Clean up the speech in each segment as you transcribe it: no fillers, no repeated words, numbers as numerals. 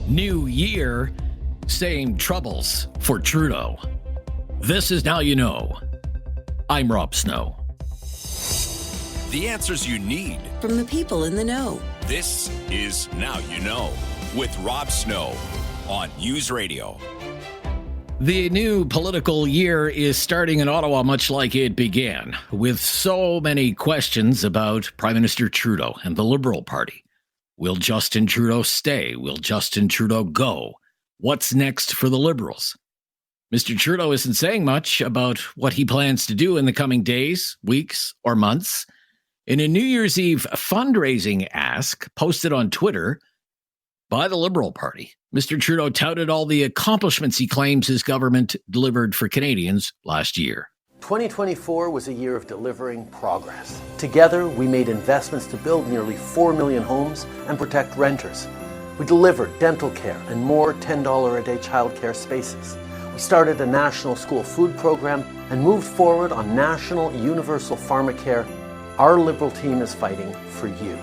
New year, same troubles for Trudeau. This is Now You Know. I'm Rob Snow. The answers you need from the people in the know. This is Now You Know with Rob Snow on News Radio. The new political year is starting in Ottawa much like it began, with so many questions about Prime Minister Trudeau and the Liberal Party. Will Justin Trudeau stay? Will Justin Trudeau go? What's next for the Liberals? Mr. Trudeau isn't saying much about what he plans to do in the coming days, weeks, or months. In a New Year's Eve fundraising ask posted on Twitter by the Liberal Party, Mr. Trudeau touted all the accomplishments he claims his government delivered for Canadians last year. 2024 was a year of delivering progress. Together, we made investments to build nearly 4 million homes and protect renters. We delivered dental care and more $10 a day childcare spaces. We started a national school food program and moved forward on national universal pharmacare. Our Liberal team is fighting for you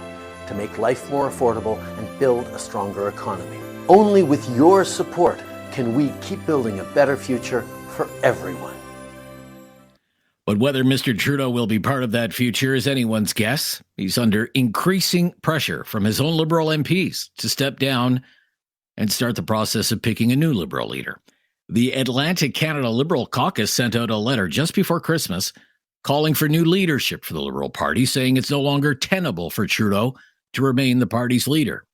to make life more affordable and build a stronger economy. Only with your support can we keep building a better future for everyone. But whether Mr. Trudeau will be part of that future is anyone's guess. He's under increasing pressure from his own Liberal MPs to step down and start the process of picking a new Liberal leader. The Atlantic Canada Liberal Caucus sent out a letter just before Christmas calling for new leadership for the Liberal Party, saying it's no longer tenable for Trudeau to remain the party's leader.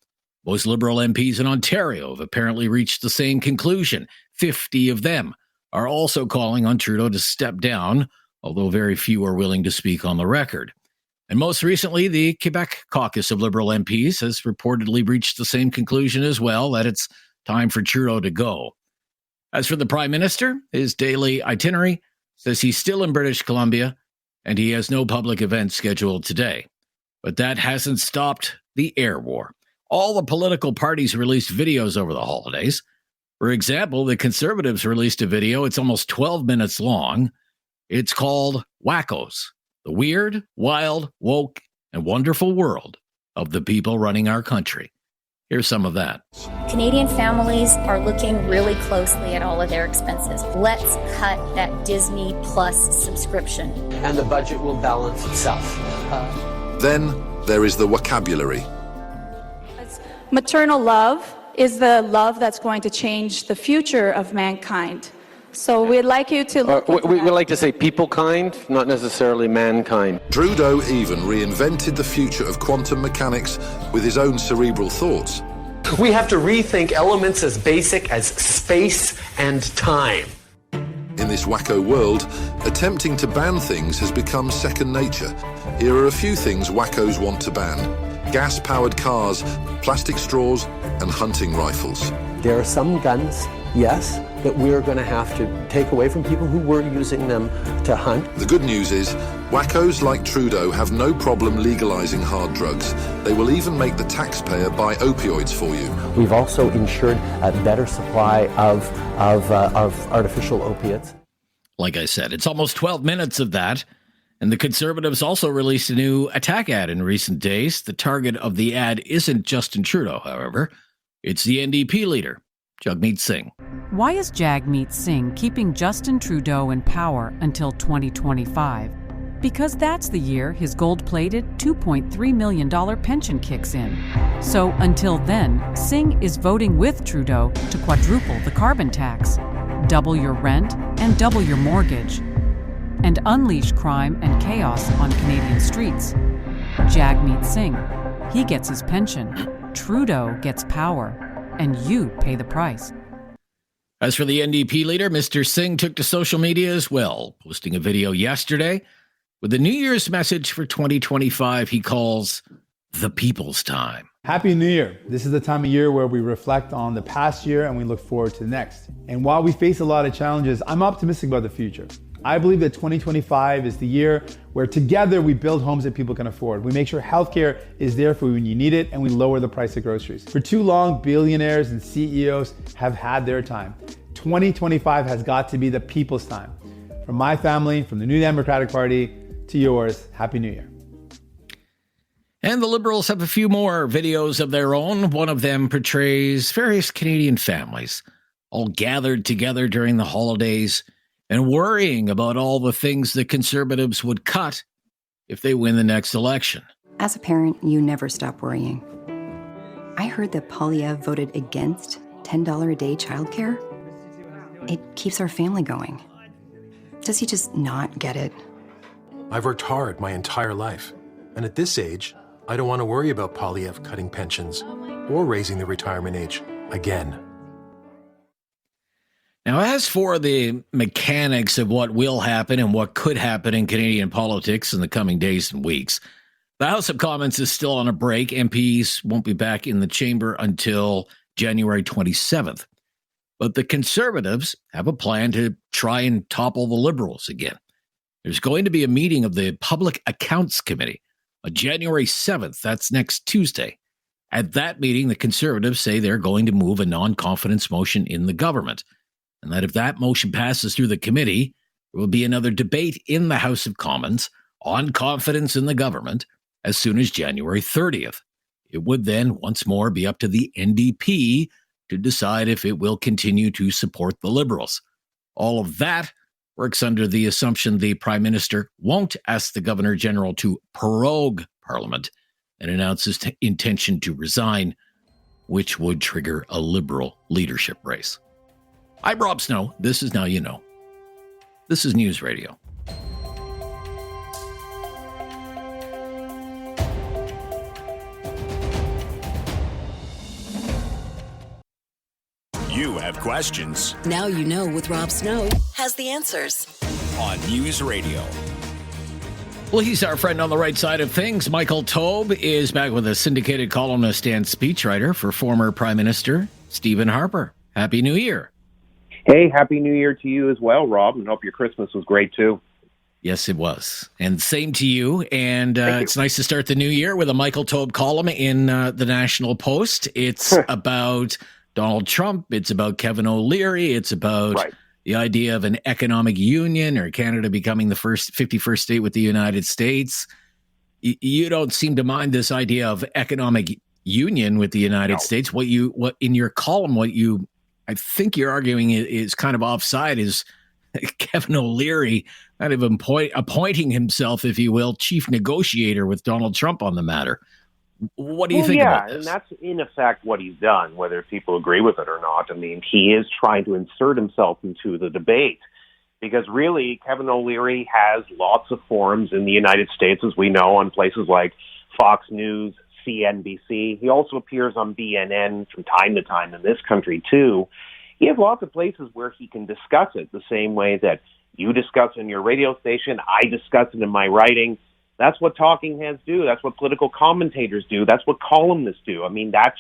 Most Liberal MPs in Ontario have apparently reached the same conclusion. 50 of them are also calling on Trudeau to step down, although very few are willing to speak on the record. And most recently, the Quebec caucus of Liberal MPs has reportedly reached the same conclusion as well, that it's time for Trudeau to go. As for the Prime Minister, his daily itinerary says he's still in British Columbia and he has no public events scheduled today. But that hasn't stopped the air war. All the political parties released videos over the holidays. For example, the Conservatives released a video. It's almost 12 minutes long. It's called Wackos, the weird, wild, woke, and wonderful world of the people running our country. Here's some of that. Canadian families are looking really closely at all of their expenses. Let's cut that Disney Plus subscription. And the budget will balance itself. Then there is the vocabulary. Maternal love is the love that's going to change the future of mankind. So we'd like you to look we like to say people kind, not necessarily mankind. Trudeau even reinvented the future of quantum mechanics with his own cerebral thoughts. We have to rethink elements as basic as space and time. In this wacko world, attempting to ban things has become second nature. Here are a few things wackos want to ban: gas-powered cars, plastic straws, and hunting rifles. There are some guns, yes, that we're going to have to take away from people who were using them to hunt. The good news is, wackos like Trudeau have no problem legalizing hard drugs. They will even make the taxpayer buy opioids for you. We've also ensured a better supply of artificial opiates. Like I said, it's almost 12 minutes of that. And the Conservatives also released a new attack ad in recent days. The target of the ad isn't Justin Trudeau, however. It's the NDP leader, Jagmeet Singh. Why is Jagmeet Singh keeping Justin Trudeau in power until 2025? Because that's the year his gold-plated $2.3 million pension kicks in. So until then, Singh is voting with Trudeau to quadruple the carbon tax, double your rent, and double your mortgage, and unleash crime and chaos on Canadian streets. Jagmeet Singh, he gets his pension. Trudeau gets power, and you pay the price. As for the NDP leader, Mr. Singh took to social media as well, posting a video yesterday with a New Year's message for 2025 he calls the People's Time. Happy New Year. This is the time of year where we reflect on the past year and we look forward to the next. And while we face a lot of challenges, I'm optimistic about the future. I believe that 2025 is the year where together we build homes that people can afford. We make sure healthcare is there for when you need it, and we lower the price of groceries. For too long, billionaires and CEOs have had their time. 2025 has got to be the people's time. From my family, from the New Democratic Party to yours, Happy New Year. And the Liberals have a few more videos of their own. One of them portrays various Canadian families all gathered together during the holidays and worrying about all the things the Conservatives would cut if they win the next election. As a parent, you never stop worrying. I heard that Polyev voted against $10 a day childcare. It keeps our family going. Does he just not get it? I've worked hard my entire life, and at this age, I don't want to worry about Polyev cutting pensions or raising the retirement age again. Now, as for the mechanics of what will happen and what could happen in Canadian politics in the coming days and weeks, the House of Commons is still on a break. MPs won't be back in the chamber until January 27th. But the Conservatives have a plan to try and topple the Liberals again. There's going to be a meeting of the Public Accounts Committee on January 7th. That's next Tuesday. At that meeting, the Conservatives say they're going to move a non-confidence motion in the government, and that if that motion passes through the committee, there will be another debate in the House of Commons on confidence in the government as soon as January 30th. It would then once more be up to the NDP to decide if it will continue to support the Liberals. All of that works under the assumption the Prime Minister won't ask the Governor-General to prorogue Parliament and announce his intention to resign, which would trigger a Liberal leadership race. I'm Rob Snow. This is Now You Know. This is News Radio. You have questions Now You Know with Rob Snow has the answers on News Radio. Well, he's our friend on the right side of things. Michael Taube is back with a syndicated columnist and speechwriter for former Prime Minister Stephen Harper. Happy New Year. Hey, Happy New Year to you as well, Rob, and hope your Christmas was great, too. Yes, it was. And same to you. And it's nice to start the new year with a Michael Taube column in the National Post. It's about Donald Trump. It's about Kevin O'Leary. It's about the idea of an economic union or Canada becoming the 51st state with the United States. You don't seem to mind this idea of economic union with the United States. What in your column, I think you're arguing is kind of offside is Kevin O'Leary kind of appointing himself, if you will, chief negotiator with Donald Trump on the matter. What do you think about this? And that's in effect what he's done, whether people agree with it or not. I mean, he is trying to insert himself into the debate because really Kevin O'Leary has lots of forums in the United States, as we know, on places like Fox News, CNBC. He also appears on BNN from time to time in this country, too. He has lots of places where he can discuss it the same way that you discuss in your radio station, I discuss it in my writing. That's what talking heads do. That's what political commentators do. That's what columnists do. I mean, that's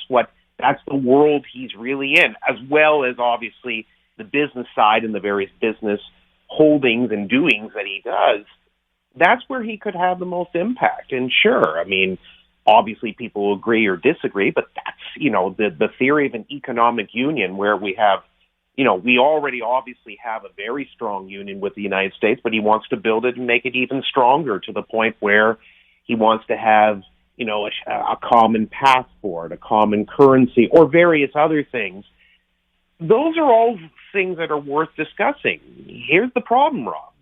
the world he's really in, as well as obviously the business side and the various business holdings and doings that he does. That's where he could have the most impact. And sure, I mean, obviously people will agree or disagree, but that's, the theory of an economic union where we have, we already obviously have a very strong union with the United States, but he wants to build it and make it even stronger to the point where he wants to have, a common passport, a common currency, or various other things. Those are all things that are worth discussing. Here's the problem, Rob.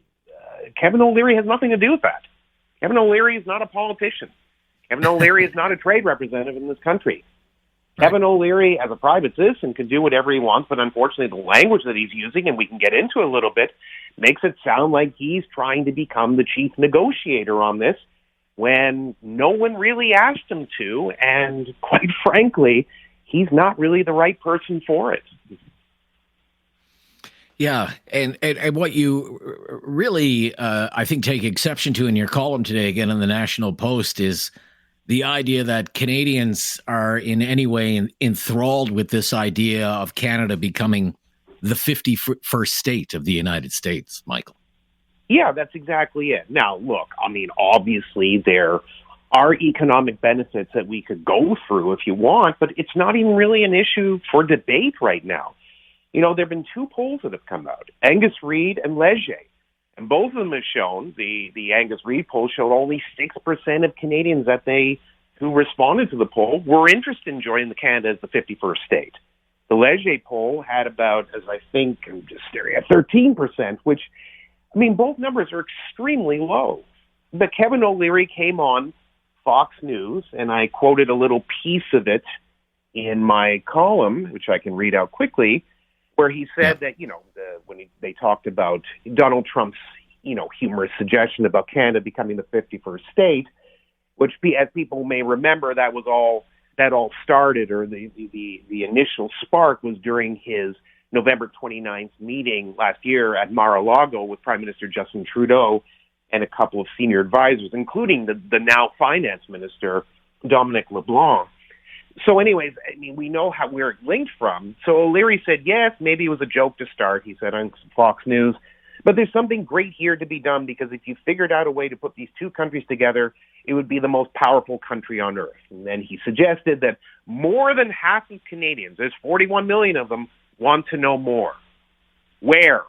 Kevin O'Leary has nothing to do with that. Kevin O'Leary is not a politician. Kevin O'Leary is not a trade representative in this country. Kevin O'Leary, as a private citizen, can do whatever he wants, but unfortunately the language that he's using, and we can get into a little bit, makes it sound like he's trying to become the chief negotiator on this when no one really asked him to, and quite frankly, he's not really the right person for it. Yeah, and what you really, I think, take exception to in your column today, again in the National Post, is the idea that Canadians are in any way enthralled with this idea of Canada becoming the 51st state of the United States, Michael. Yeah, that's exactly it. Now, look, I mean, obviously there are economic benefits that we could go through if you want, but it's not even really an issue for debate right now. There have been two polls that have come out, Angus Reid and Leger. And both of them have shown, the Angus Reid poll showed only 6% of Canadians that they who responded to the poll were interested in joining the Canada as the 51st state. The Leger poll had about, as I think, I'm just staring at 13%, which, I mean, both numbers are extremely low. But Kevin O'Leary came on Fox News, and I quoted a little piece of it in my column, which I can read out quickly, where he said that, they talked about Donald Trump's, humorous suggestion about Canada becoming the 51st state, which, as people may remember, that all started, or the initial spark was during his November 29th meeting last year at Mar-a-Lago with Prime Minister Justin Trudeau and a couple of senior advisors, including the now finance minister, Dominic LeBlanc. So anyways, I mean, we know how we're linked from. So O'Leary said, yes, maybe it was a joke to start, he said on Fox News. But there's something great here to be done, because if you figured out a way to put these two countries together, it would be the most powerful country on earth. And then he suggested that more than half of Canadians, there's 41 million of them, want to know more. Where?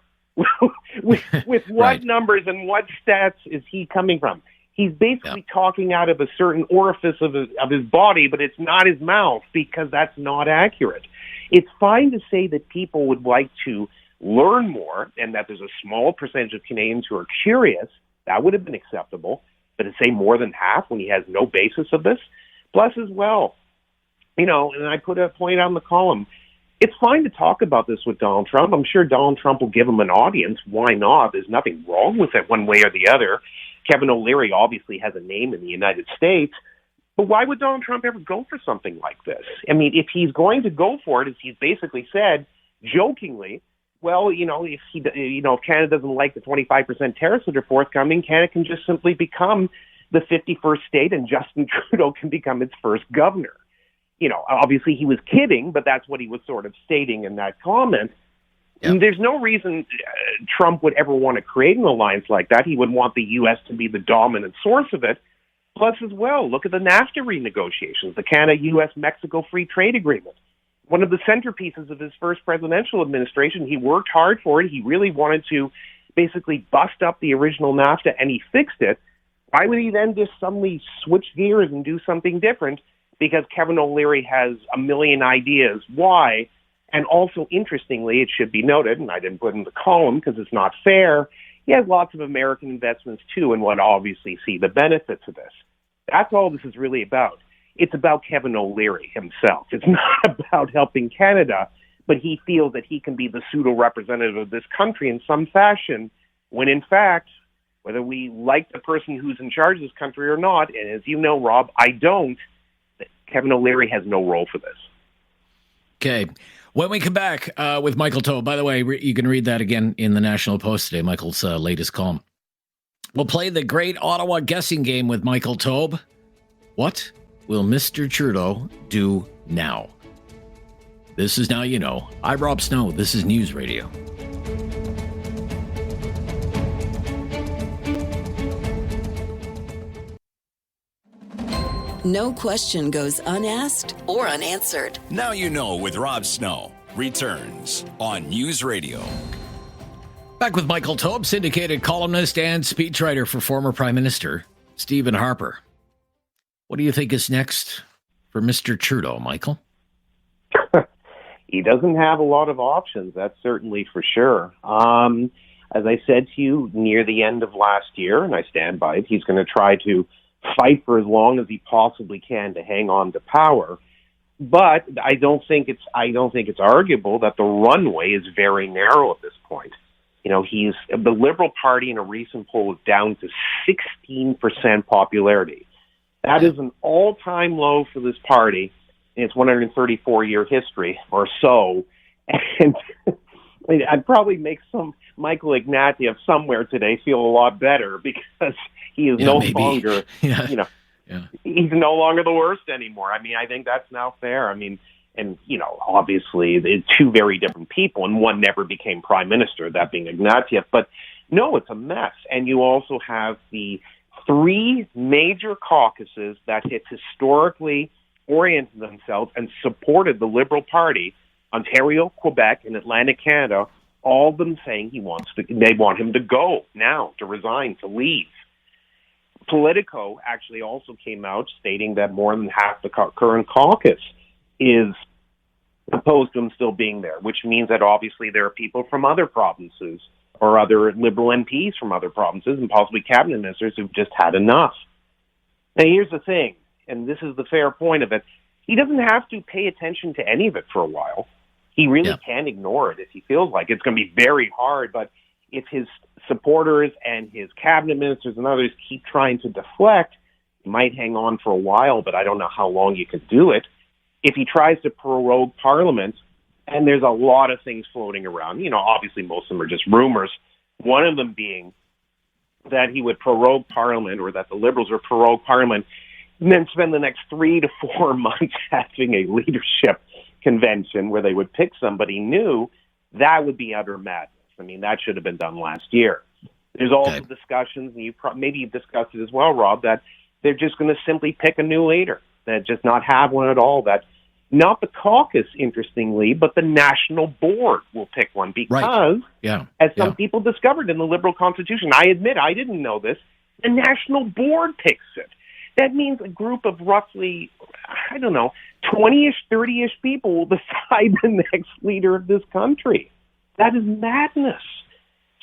with what numbers and what stats is he coming from? He's basically talking out of a certain orifice of his body, but it's not his mouth, because that's not accurate. It's fine to say that people would like to learn more and that there's a small percentage of Canadians who are curious. That would have been acceptable. But to say more than half when he has no basis of this, plus as well, and I put a point on the column, it's fine to talk about this with Donald Trump. I'm sure Donald Trump will give him an audience. Why not? There's nothing wrong with it one way or the other. Kevin O'Leary obviously has a name in the United States, but why would Donald Trump ever go for something like this? I mean, if he's going to go for it, as he's basically said, jokingly, well, if Canada doesn't like the 25% tariffs that are forthcoming, Canada can just simply become the 51st state, and Justin Trudeau can become its first governor. Obviously he was kidding, but that's what he was sort of stating in that comment. Yeah. There's no reason Trump would ever want to create an alliance like that. He would want the U.S. to be the dominant source of it. Plus, as well, look at the NAFTA renegotiations, the Canada-U.S.-Mexico Free Trade Agreement. One of the centerpieces of his first presidential administration. He worked hard for it. He really wanted to basically bust up the original NAFTA, and he fixed it. Why would he then just suddenly switch gears and do something different? Because Kevin O'Leary has a million ideas why. And also, interestingly, it should be noted, and I didn't put in the column because it's not fair, he has lots of American investments too, and would obviously see the benefits of this. That's all this is really about. It's about Kevin O'Leary himself. It's not about helping Canada, but he feels that he can be the pseudo-representative of this country in some fashion, when in fact, whether we like the person who's in charge of this country or not, and as you know, Rob, I don't, Kevin O'Leary has no role for this. Okay. When we come back with Michael Taube, by the way, you can read that again in the National Post today, Michael's latest column. We'll play the great Ottawa guessing game with Michael Taube. What will Mr. Trudeau do now? This is Now You Know. I'm Rob Snow. This is News Radio. No question goes unasked or unanswered. Now You Know with Rob Snow returns on News Radio. Back with Michael Taube, syndicated columnist and speechwriter for former Prime Minister Stephen Harper. What do you think is next for Mr. Trudeau, Michael? He doesn't have a lot of options, that's certainly for sure. As I said to you near the end of last year, and I stand by it, he's going to try to fight for as long as he possibly can to hang on to power. But I don't think it's arguable that the runway is very narrow at this point. The Liberal Party in a recent poll is down to 16% popularity. That is an all-time low for this party in its 134-year history or so. And I'd probably make some Michael Ignatieff somewhere today feel a lot better, because he is longer, he's no longer the worst anymore. I mean, I think that's now fair. I mean, and, obviously they're two very different people, and one never became prime minister, that being Ignatieff. But no, it's a mess. And you also have the three major caucuses that have historically oriented themselves and supported the Liberal Party, Ontario, Quebec, and Atlantic Canada, all of them saying they want him to go now, to resign, to leave. Politico actually also came out stating that more than half the current caucus is opposed to him still being there, which means that obviously there are people from other provinces or other Liberal MPs from other provinces and possibly cabinet ministers who've just had enough. Now, here's the thing, and this is the fair point of it. He doesn't have to pay attention to any of it for a while. He really can ignore it if he feels like it. It's going to be very hard, but if his supporters and his cabinet ministers and others keep trying to deflect, he might hang on for a while, but I don't know how long you can do it. If he tries to prorogue Parliament, and there's a lot of things floating around, obviously most of them are just rumors, one of them being that he would prorogue Parliament, or that the Liberals would prorogue Parliament, and then spend the next 3 to 4 months having a leadership convention where they would pick somebody new. That would be utter madness. I mean, that should have been done last year. There's also discussions, and maybe you've discussed it as well, Rob, that they're just going to simply pick a new leader, that just not have one at all, that not the caucus, interestingly, but the national board will pick one because, as some people discovered in the Liberal Constitution, I admit I didn't know this, the national board picks it. That means a group of roughly, 20-ish, 30-ish people will decide the next leader of this country. That is madness.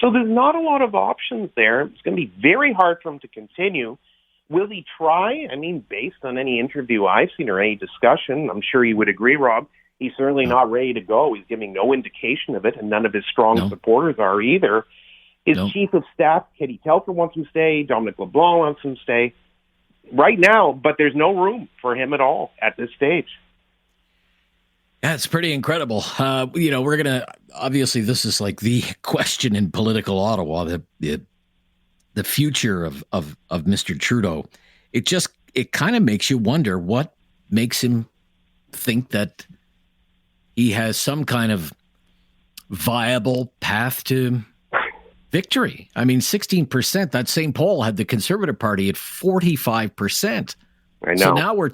So there's not a lot of options there. It's going to be very hard for him to continue. Will he try? I mean, based on any interview I've seen or any discussion, I'm sure you would agree, Rob, he's certainly not ready to go. He's giving no indication of it, and none of his strong supporters are either. His chief of staff, Katie Telford, wants him to stay. Dominic LeBlanc wants him to stay right now, but there's no room for him at all at this stage. Yeah, it's pretty incredible. We're going to, obviously, this is like the question in political Ottawa, the future of Mr. Trudeau. It kind of makes you wonder what makes him think that he has some kind of viable path to victory. I mean, 16%, that same poll had the Conservative Party at 45%. I know. So now we're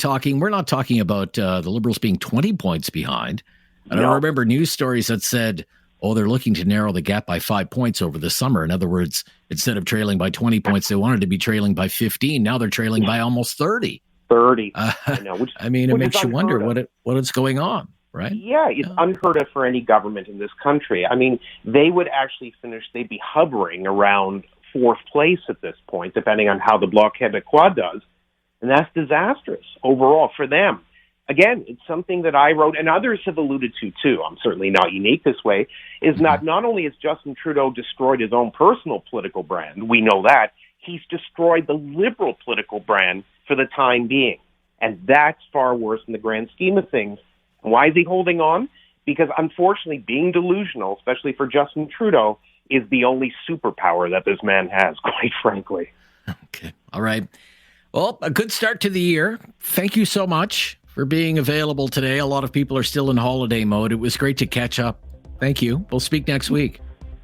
not talking about the Liberals being 20 points behind. And I remember news stories that said, they're looking to narrow the gap by 5 points over the summer. In other words, instead of trailing by 20 points, they wanted to be trailing by 15. Now they're trailing by almost 30. 30. I know. It makes you wonder what is going on, right? Yeah, it's unheard of for any government in this country. I mean, they would actually they'd be hovering around fourth place at this point, depending on how the Bloc Québécois does. And that's disastrous overall for them. Again, it's something that I wrote, and others have alluded to too. I'm certainly not unique this way. Is not only has Justin Trudeau destroyed his own personal political brand, we know that, he's destroyed the Liberal political brand for the time being. And that's far worse in the grand scheme of things. And why is he holding on? Because unfortunately, being delusional, especially for Justin Trudeau, is the only superpower that this man has, quite frankly. Okay. All right. Well, a good start to the year. Thank you so much for being available today. A lot of people are still in holiday mode. It was great to catch up. Thank you. We'll speak next week.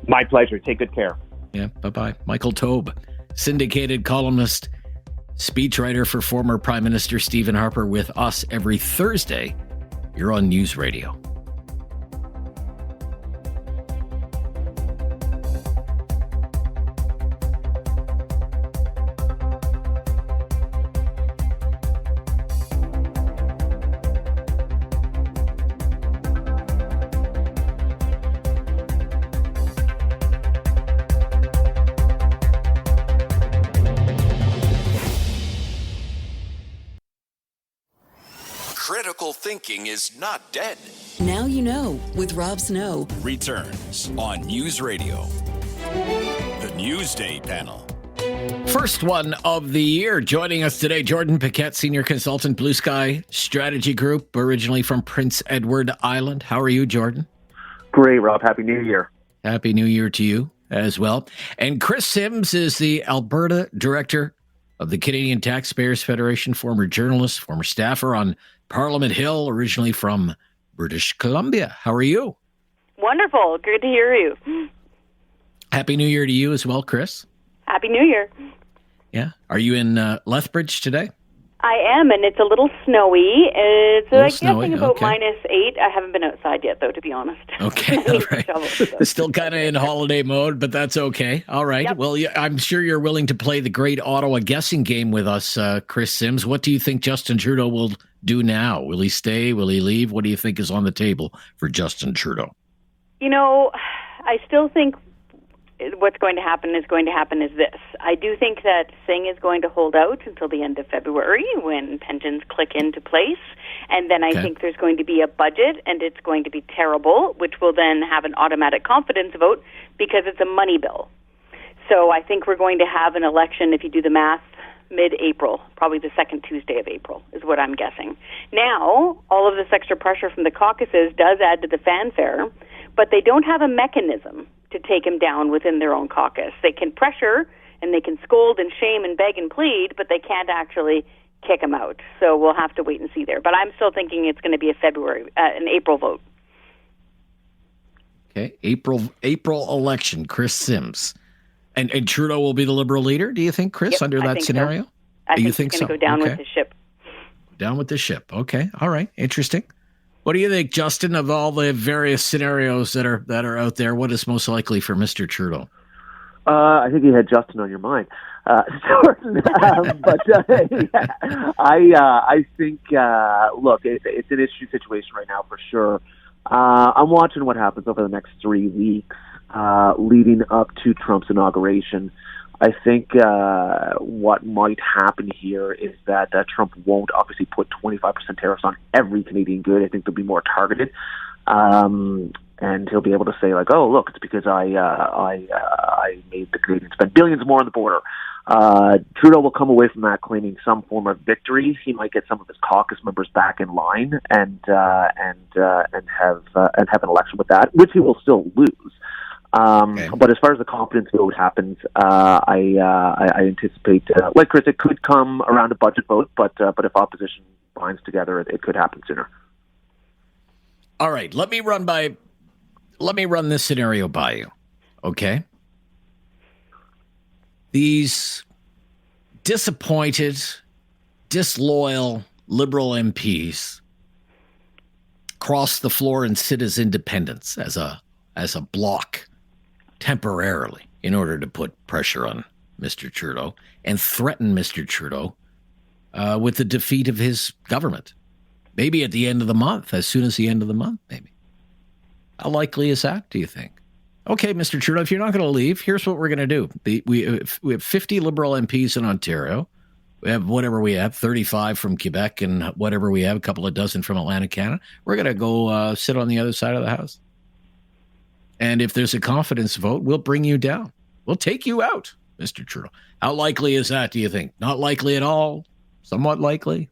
My pleasure. Take good care. Yeah, bye-bye. Michael Taube, syndicated columnist, speechwriter for former Prime Minister Stephen Harper, with us every Thursday. You're on News Radio. Critical thinking is not dead. Now you know with Rob Snow. Returns on News Radio. The Newsday panel. First one of the year. Joining us today, Jordan Paquette, Senior Consultant, Blue Sky Strategy Group, originally from Prince Edward Island. How are you, Jordan? Great, Rob. Happy New Year. Happy New Year to you as well. And Chris Sims is the Alberta Director of the Canadian Taxpayers Federation, former journalist, former staffer on Parliament Hill, originally from British Columbia. How are you? Wonderful. Good to hear you. Happy New Year to you as well, Chris. Happy New Year. Yeah. Are you in Lethbridge today? I am, and it's a little snowy. It's snowy, guessing about okay. -8. I haven't been outside yet, though, to be honest. Okay, all right. Still kind of in holiday mode, but that's okay. All right. Yep. Well, I'm sure you're willing to play the great Ottawa guessing game with us, Chris Sims. What do you think Justin Trudeau will do now? Will he stay? Will he leave? What do you think is on the table for Justin Trudeau? I still think what's going to happen is this. I do think that Singh is going to hold out until the end of February when pensions click into place. And then I think there's going to be a budget, and it's going to be terrible, which will then have an automatic confidence vote because it's a money bill. So I think we're going to have an election, if you do the math, mid-April, probably the second Tuesday of April is what I'm guessing. Now, all of this extra pressure from the caucuses does add to the fanfare, but they don't have a mechanism to take him down within their own caucus. They can pressure and they can scold and shame and beg and plead, but they can't actually kick him out. So we'll have to wait and see there. But I'm still thinking it's going to be an April vote. Okay, April election, Chris Sims. And Trudeau will be the Liberal leader, do you think, Chris, Yep, under that scenario? So. I think he's going to go down with the ship. Down with the ship. Okay, all right, interesting. What do you think, Justin, of all the various scenarios that are out there? What is most likely for Mr. Trudeau? I think you had Justin on your mind. Jordan, I think, look, it's an interesting situation right now for sure. I'm watching what happens over the next 3 weeks leading up to Trump's inauguration. I think what might happen here is that Trump won't obviously put 25% tariffs on every Canadian good. I think they'll be more targeted. And he'll be able to say, like, oh, look, it's because I made the Canadians spend billions more on the border. Trudeau will come away from that claiming some form of victory. He might get some of his caucus members back in line and have an election with that, which he will still lose. But as far as the confidence vote happens, I anticipate, like Chris, it could come around a budget vote, but if opposition binds together, it could happen sooner. All right, let me run this scenario by you, okay? These disappointed, disloyal Liberal MPs cross the floor and sit as independents, as a bloc, temporarily, in order to put pressure on Mr. Trudeau and threaten Mr. Trudeau with the defeat of his government. Maybe at the end of the month, as soon as the end of the month, maybe. How likely is that, do you think? Okay, Mr. Trudeau, if you're not going to leave, here's what we're going to do. We have 50 Liberal MPs in Ontario. We have whatever we have, 35 from Quebec and whatever we have, a couple of dozen from Atlantic Canada. We're going to go sit on the other side of the house. And if there's a confidence vote, we'll bring you down. We'll take you out, Mr. Trudeau. How likely is that, do you think? Not likely at all? Somewhat likely?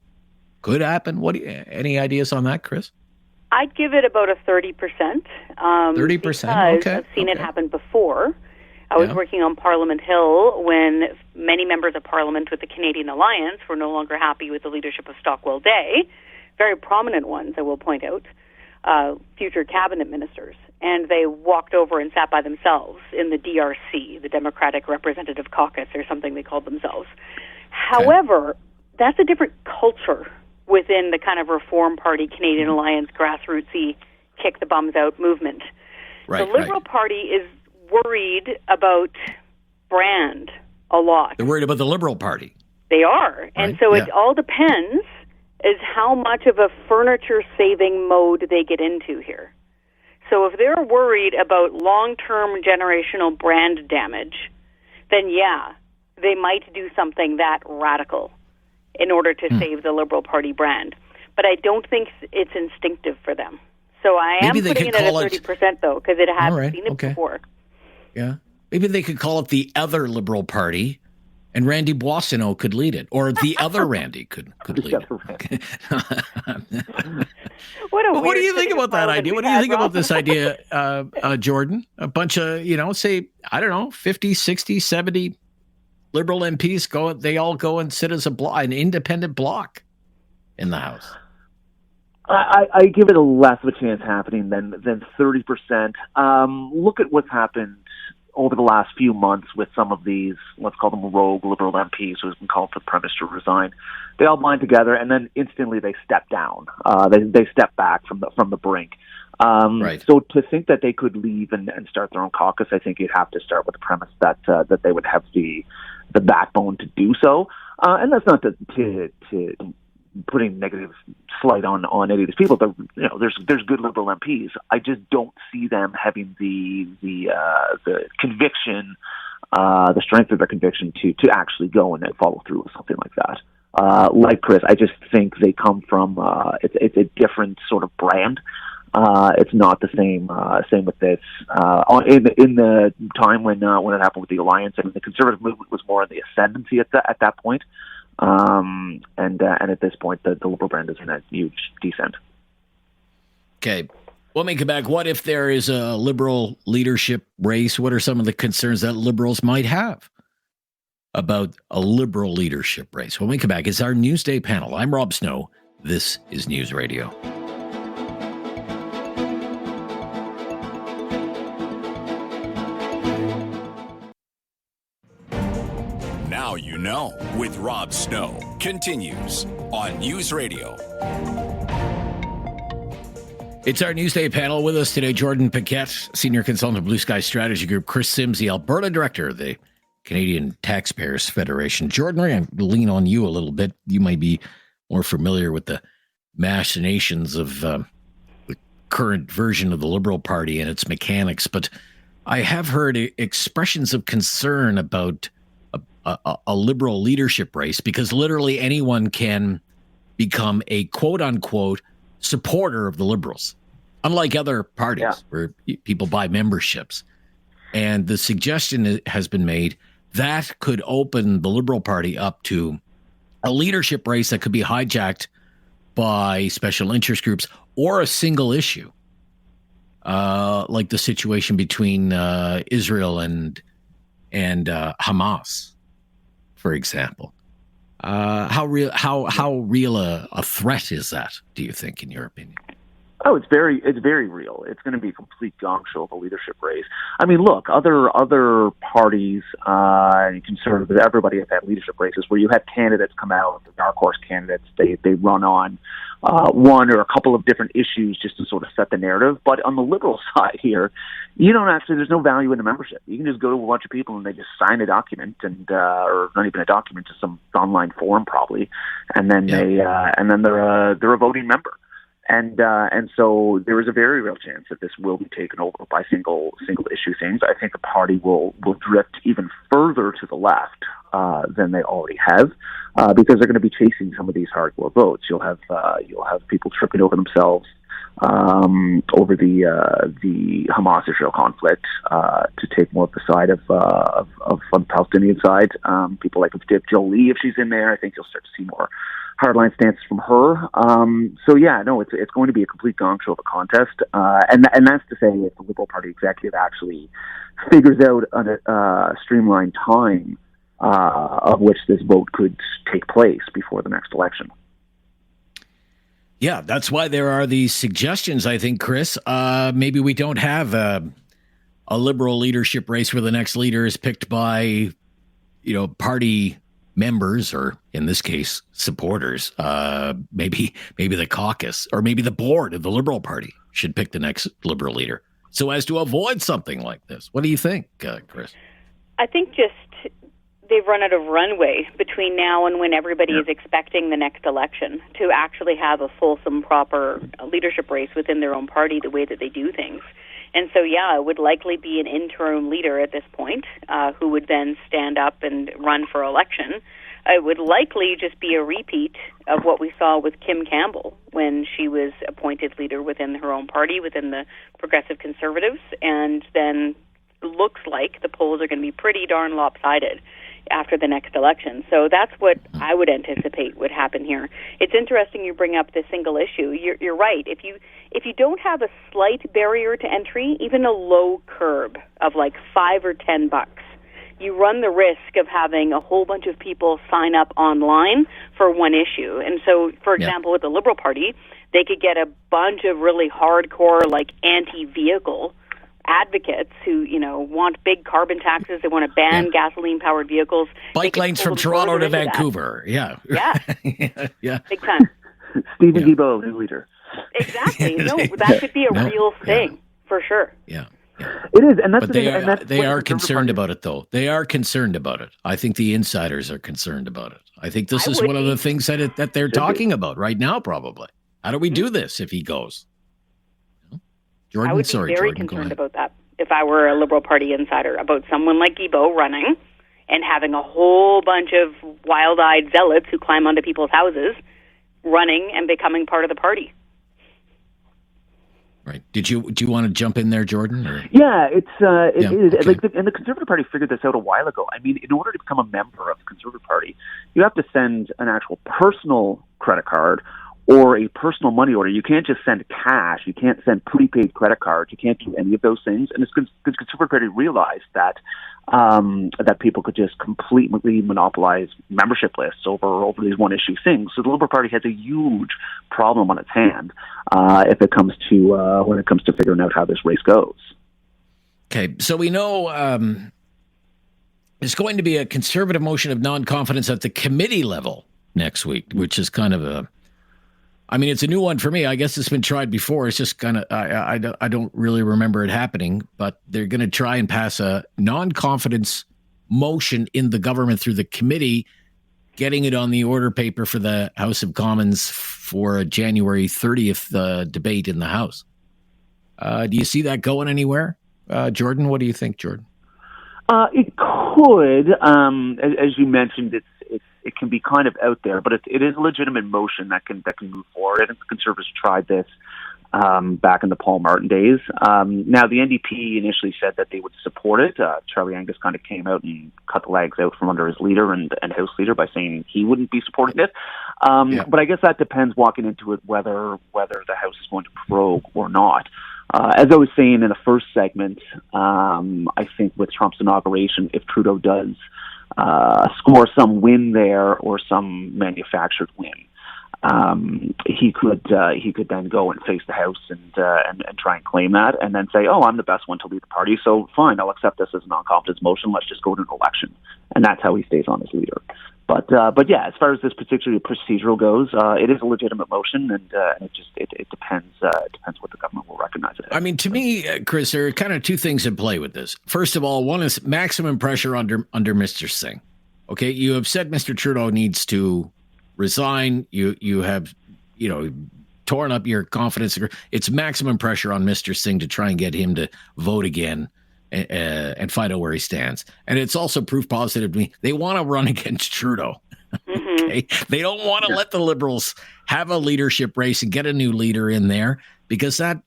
Could happen? Any ideas on that, Chris? I'd give it about a 30%. 30%, okay. I've seen it happen before. I was working on Parliament Hill when many members of Parliament with the Canadian Alliance were no longer happy with the leadership of Stockwell Day. Very prominent ones, I will point out, future cabinet ministers. And they walked over and sat by themselves in the DRC, the Democratic Representative Caucus, or something they called themselves. However, that's a different culture within the kind of Reform Party, Canadian Alliance, grassrootsy, kick-the-bums-out movement. The Liberal Party is worried about brand a lot. They're worried about the Liberal Party. They are. And so it all depends is how much of a furniture-saving mode they get into here. So if they're worried about long-term generational brand damage, then they might do something that radical in order to save the Liberal Party brand. But I don't think it's instinctive for them. So I am putting it at a 30%, though, because it has seen it before. Yeah. Maybe they could call it the other Liberal Party, and Randy Boissonneau could lead it. Or the other Randy could lead it. What do you think about that idea? What do you think about this idea, Jordan? A bunch of, say, I don't know, 50, 60, 70 Liberal MPs they all go and sit as an independent bloc in the House. I give it a less of a chance happening than 30%. Look at what's happened over the last few months with some of these, let's call them rogue Liberal MPs who's been called for the Prime Minister to resign. They all bind together, and then instantly they step down. They step back from the brink. Right. So to think that they could leave and start their own caucus, I think you'd have to start with the premise that they would have the backbone to do so. And that's not to putting negative slight on any of these people. But, there's good Liberal MPs. I just don't see them having the conviction, the strength of their conviction to actually go and follow through with something like that. Like Chris, I just think they come from it's a different sort of brand. It's not the same. Same with this. In the time when it happened with the Alliance, I mean, the Conservative movement was more in the ascendancy at that point. And at this point, the Liberal brand is in a huge descent. Okay. When we come back, what if there is a Liberal leadership race? What are some of the concerns that Liberals might have about a Liberal leadership race? When we come back, it's our Newsday panel. I'm Rob Snow. This is News Radio. Now you know with Rob Snow continues on News Radio. It's our Newsday panel. With us today, Jordan Paquette, Senior Consultant of Blue Sky Strategy Group, Chris Sims, the Alberta Director of the Canadian Taxpayers Federation. Jordan, I'm going to lean on you a little bit. You might be more familiar with the machinations of the current version of the Liberal Party and its mechanics, but I have heard expressions of concern about a Liberal leadership race, because literally anyone can become a quote-unquote supporter of the Liberals, unlike other parties where people buy memberships. And the suggestion has been made that could open the Liberal Party up to a leadership race that could be hijacked by special interest groups or a single issue, like the situation between Israel and Hamas, for example. How real a threat is that, do you think, in your opinion? Oh, it's very real. It's going to be a complete gong show of a leadership race. I mean, look, other parties, conservative, everybody has had leadership races where you have candidates come out, the dark horse candidates. They run on one or a couple of different issues just to sort of set the narrative. But on the Liberal side here, there's no value in the membership. You can just go to a bunch of people and they just sign a document or not even a document, just some online form probably, and then they're a voting member. And so there is a very real chance that this will be taken over by single issue things. I think the party will drift even further to the left than they already have, because they're going to be chasing some of these hardcore votes. You'll have people tripping over themselves over the Hamas-Israel conflict to take more of the side of the Palestinian side. People like Jolie, if she's in there, I think you'll start to see more hardline stances from her. It's going to be a complete gong show of a contest. And that's to say, if the Liberal Party executive actually figures out a streamlined time of which this vote could take place before the next election. Yeah, that's why there are these suggestions, I think, Chris. Maybe we don't have a Liberal leadership race where the next leader is picked by, party members, or in this case, supporters. Maybe the caucus or maybe the board of the Liberal Party should pick the next Liberal leader so as to avoid something like this. What do you think, Chris? I think just they've run out of runway between now and when everybody is expecting the next election to actually have a fulsome, proper leadership race within their own party the way that they do things. And so, it would likely be an interim leader at this point who would then stand up and run for election. It would likely just be a repeat of what we saw with Kim Campbell when she was appointed leader within her own party, within the Progressive Conservatives, and then looks like the polls are going to be pretty darn lopsided after the next election. So that's what I would anticipate would happen here. It's interesting you bring up the single issue. You're right. If you don't have a slight barrier to entry, even a low curb of like $5 or $10, you run the risk of having a whole bunch of people sign up online for one issue. And so, for example, with the Liberal Party, they could get a bunch of really hardcore, like anti-vehicle advocates who, want big carbon taxes. They want to ban gasoline-powered vehicles. Bike lanes from Toronto to Vancouver. Yeah. Yeah. Big time. Stephen Guilbeault, new leader. Exactly. No, that could be a real thing, for sure. Yeah. It is, and that's but they are concerned about it, though. They are concerned about it. I think the insiders are concerned about it. I think this is one of the things that they're talking about right now, probably. How do we do this if he goes? Jordan, I would be very concerned about that if I were a Liberal Party insider, about someone like Guilbeault running and having a whole bunch of wild-eyed zealots who climb onto people's houses running and becoming part of the party. Right. Do you want to jump in there, Jordan? Or? Yeah, it is. Okay. And the Conservative Party figured this out a while ago. I mean, in order to become a member of the Conservative Party, you have to send an actual personal credit card or a personal money order. You can't just send cash. You can't send prepaid credit cards. You can't do any of those things. And the Conservative Party realized that that people could just completely monopolize membership lists over these one-issue things. So the Liberal Party has a huge problem on its hand if it comes to when it comes to figuring out how this race goes. Okay, so we know there's going to be a Conservative motion of non-confidence at the committee level next week, which is kind of it's a new one for me. I guess it's been tried before. It's just kind of, I don't really remember it happening, but they're going to try and pass a non-confidence motion in the government through the committee, getting it on the order paper for the House of Commons for a January 30th debate in the House. Do you see that going anywhere? Jordan, what do you think, Jordan? It could. As you mentioned, it can be kind of out there, but it is a legitimate motion that can move forward. I think the Conservatives tried this back in the Paul Martin days. Now, the NDP initially said that they would support it. Charlie Angus kind of came out and cut the legs out from under his leader and House Leader by saying he wouldn't be supporting it. But I guess that depends walking into it whether the House is going to prorogue or not. As I was saying in the first segment, I think with Trump's inauguration, if Trudeau does score some win there or some manufactured win, he could then go and face the House and try and claim that, and then say, "Oh, I'm the best one to lead the party, so fine, I'll accept this as a non-confidence motion. Let's just go to an election," and that's how he stays on as leader. But yeah, as far as this particular procedural goes, it is a legitimate motion, and it depends what the government will recognize it as. I mean, to me, Chris, there are kind of two things in play with this. First of all, one is maximum pressure under Mr. Singh. Okay, you have said Mr. Trudeau needs to resign. You have torn up your confidence. It's maximum pressure on Mr. Singh to try and get him to vote again. And find out where he stands. And it's also proof positive to me. They want to run against Trudeau. Mm-hmm. Okay? They don't want to let the Liberals have a leadership race and get a new leader in there because that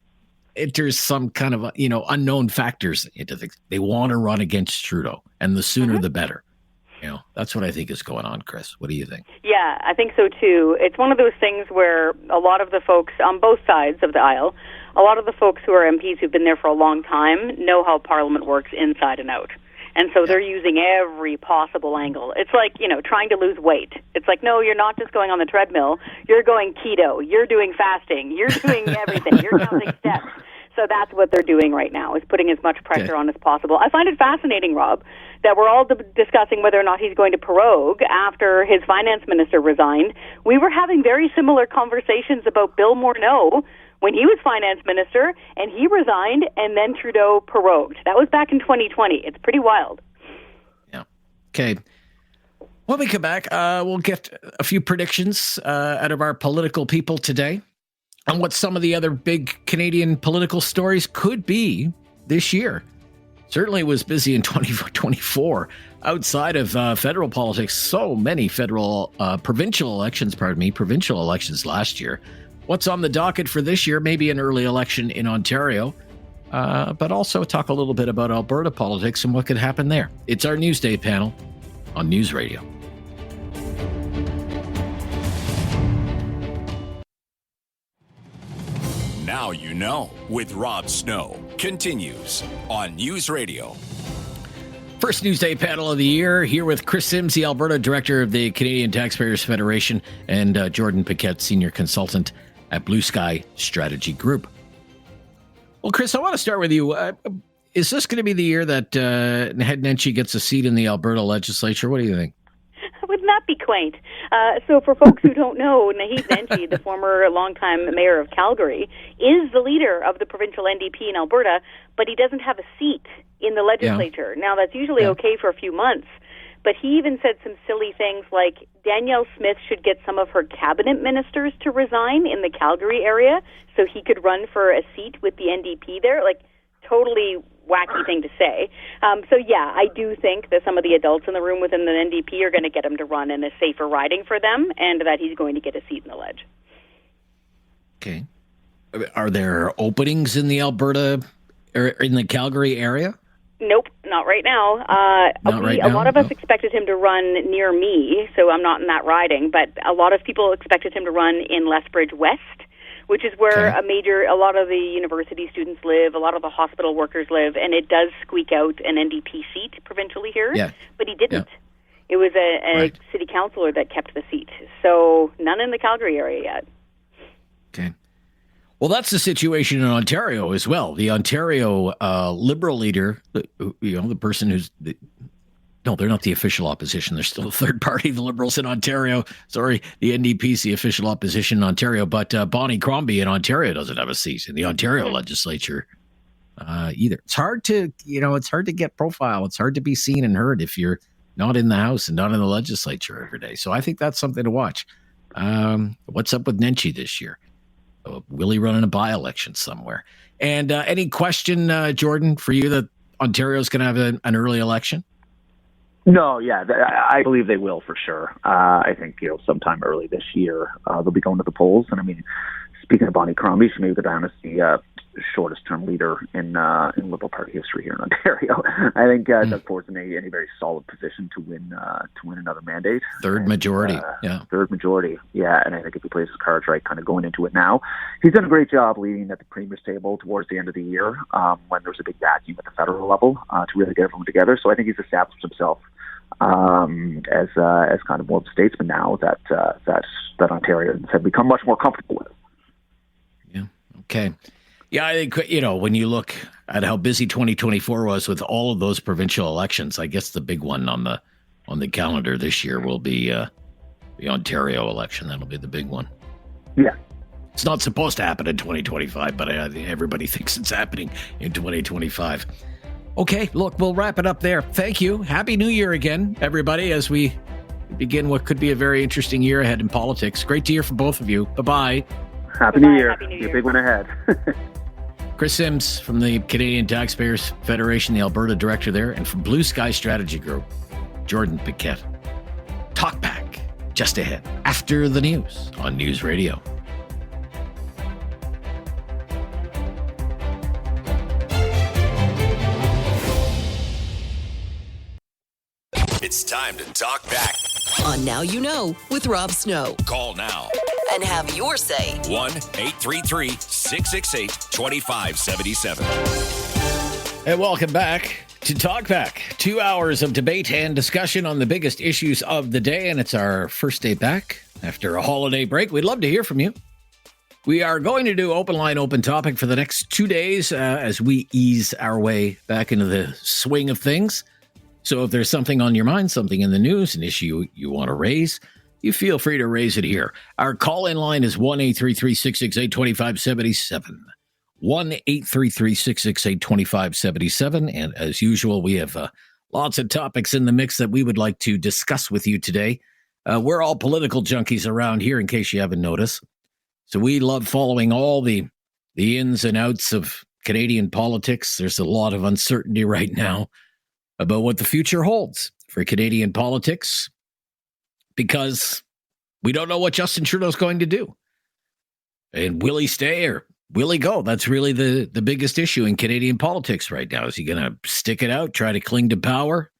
enters some kind of unknown factors into things. They want to run against Trudeau, and the sooner the better. That's what I think is going on, Chris. What do you think? Yeah, I think so too. It's one of those things where a lot of the folks on both sides of the aisle, a lot of the folks who are MPs who've been there for a long time know how Parliament works inside and out. And so they're using every possible angle. It's like, trying to lose weight. It's like, no, you're not just going on the treadmill. You're going keto. You're doing fasting. You're doing everything. You're counting steps. So that's what they're doing right now, is putting as much pressure on as possible. I find it fascinating, Rob, that we're all discussing whether or not he's going to prorogue after his finance minister resigned. We were having very similar conversations about Bill Morneau when he was finance minister, and he resigned, and then Trudeau prorogued. That was back in 2020. It's pretty wild. Yeah. Okay. When we come back, we'll get a few predictions out of our political people today on what some of the other big Canadian political stories could be this year. Certainly was busy in 2024. Outside of federal politics, so many provincial elections last year. What's on the docket for this year? Maybe an early election in Ontario, but also talk a little bit about Alberta politics and what could happen there. It's our Newsday panel on News Radio. Now you know with Rob Snow continues on News Radio. First Newsday panel of the year, here with Chris Sims, the Alberta Director of the Canadian Taxpayers Federation, and Jordan Paquette, Senior Consultant at Blue Sky Strategy Group. Well, Chris, I want to start with you. is this going to be the year that Head Nenshi gets a seat in the Alberta legislature? What do you think? Wouldn't that be quaint? So for folks who don't know, Naheed Nenshi, the former longtime mayor of Calgary, is the leader of the provincial NDP in Alberta, but he doesn't have a seat in the legislature. Now, that's usually okay for a few months, but he even said some silly things like Danielle Smith should get some of her cabinet ministers to resign in the Calgary area so he could run for a seat with the NDP there. Like, totally wacky thing to say. So, yeah, I do think that some of the adults in the room within the NDP are going to get him to run in a safer riding for them, and that he's going to get a seat in the ledge. Okay. Are there openings in the Alberta, or in the Calgary area? Nope, not right now. A lot of us expected him to run near me, so I'm not in that riding, but a lot of people expected him to run in Lethbridge West, which is where a lot of the university students live, a lot of the hospital workers live, and it does squeak out an NDP seat provincially here, but he didn't. It was a city councillor that kept the seat. So none in the Calgary area yet. Okay. Well, that's the situation in Ontario as well. The Ontario Liberal leader, the person who's... No, they're not the official opposition. They're still a third party, the Liberals in Ontario. Sorry, the NDP's the official opposition in Ontario. But Bonnie Crombie in Ontario doesn't have a seat in the Ontario legislature either. It's hard to, get profile. It's hard to be seen and heard if you're not in the House and not in the legislature every day. So I think that's something to watch. What's up with Nenshi this year? Will he run in a by-election somewhere? And any question, Jordan, for you that Ontario's going to have an early election? No, yeah, I believe they will for sure. I think, sometime early this year, they'll be going to the polls. And I mean, speaking of Bonnie Crombie, she may go down as the shortest term leader in Liberal Party history here in Ontario. I think Doug Ford's in a very solid position to win another mandate. Third majority. Third majority. Yeah. And I think if he plays his cards right, kind of going into it now, he's done a great job leading at the premier's table towards the end of the year, when there was a big vacuum at the federal level, to really get everyone together. So I think he's established himself as kind of more of a statesman now that Ontarians have become much more comfortable with. Yeah. Okay. Yeah, I think, when you look at how busy 2024 was with all of those provincial elections, I guess the big one on the calendar this year will be the Ontario election. That'll be the big one. Yeah. It's not supposed to happen in 2025, but everybody thinks it's happening in 2025. Okay, look, we'll wrap it up there. Thank you. Happy New Year again, everybody, as we begin what could be a very interesting year ahead in politics. Great to hear from both of you. Bye-bye. Happy New Year. Be a big one ahead. Chris Sims from the Canadian Taxpayers Federation, the Alberta director there, and from Blue Sky Strategy Group, Jordan Piquette. Talkback just ahead after the news on News Radio. It's time to talk back. On Now You Know with Rob Snow. Call now And have your say. 1-833-668-2577. And welcome back to Talkback. 2 hours of debate and discussion on the biggest issues of the day. And it's our first day back after a holiday break. We'd love to hear from you. We are going to do open line, open topic for the next 2 days as we ease our way back into the swing of things. So if there's something on your mind, something in the news, an issue you want to raise, you feel free to raise it here. Our call-in line is 1-833-668-2577. 1-833-668-2577. And as usual, we have lots of topics in the mix that we would like to discuss with you today. We're all political junkies around here, in case you haven't noticed. So we love following all the ins and outs of Canadian politics. There's a lot of uncertainty right now about what the future holds for Canadian politics, because we don't know what Justin Trudeau's going to do. And will he stay or will he go? That's really the biggest issue in Canadian politics right now. Is he going to stick it out, try to cling to power,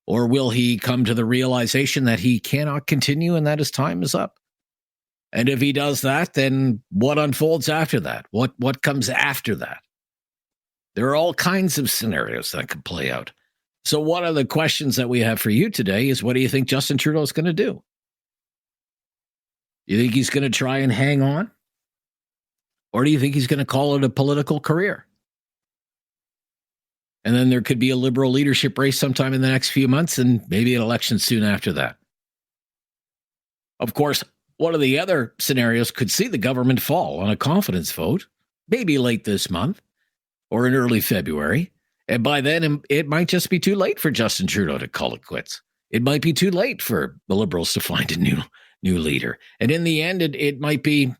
or will he come to the realization that he cannot continue and that his time is up? And if he does that, then what unfolds after that? What comes after that? There are all kinds of scenarios that could play out. So one of the questions that we have for you today is, what do you think Justin Trudeau is going to do? You think he's going to try and hang on? Or do you think he's going to call it a political career? And then there could be a Liberal leadership race sometime in the next few months and maybe an election soon after that. Of course, one of the other scenarios could see the government fall on a confidence vote, maybe late this month or in early February. And by then, it might just be too late for Justin Trudeau to call it quits. It might be too late for the Liberals to find a new leader. And in the end, it might be,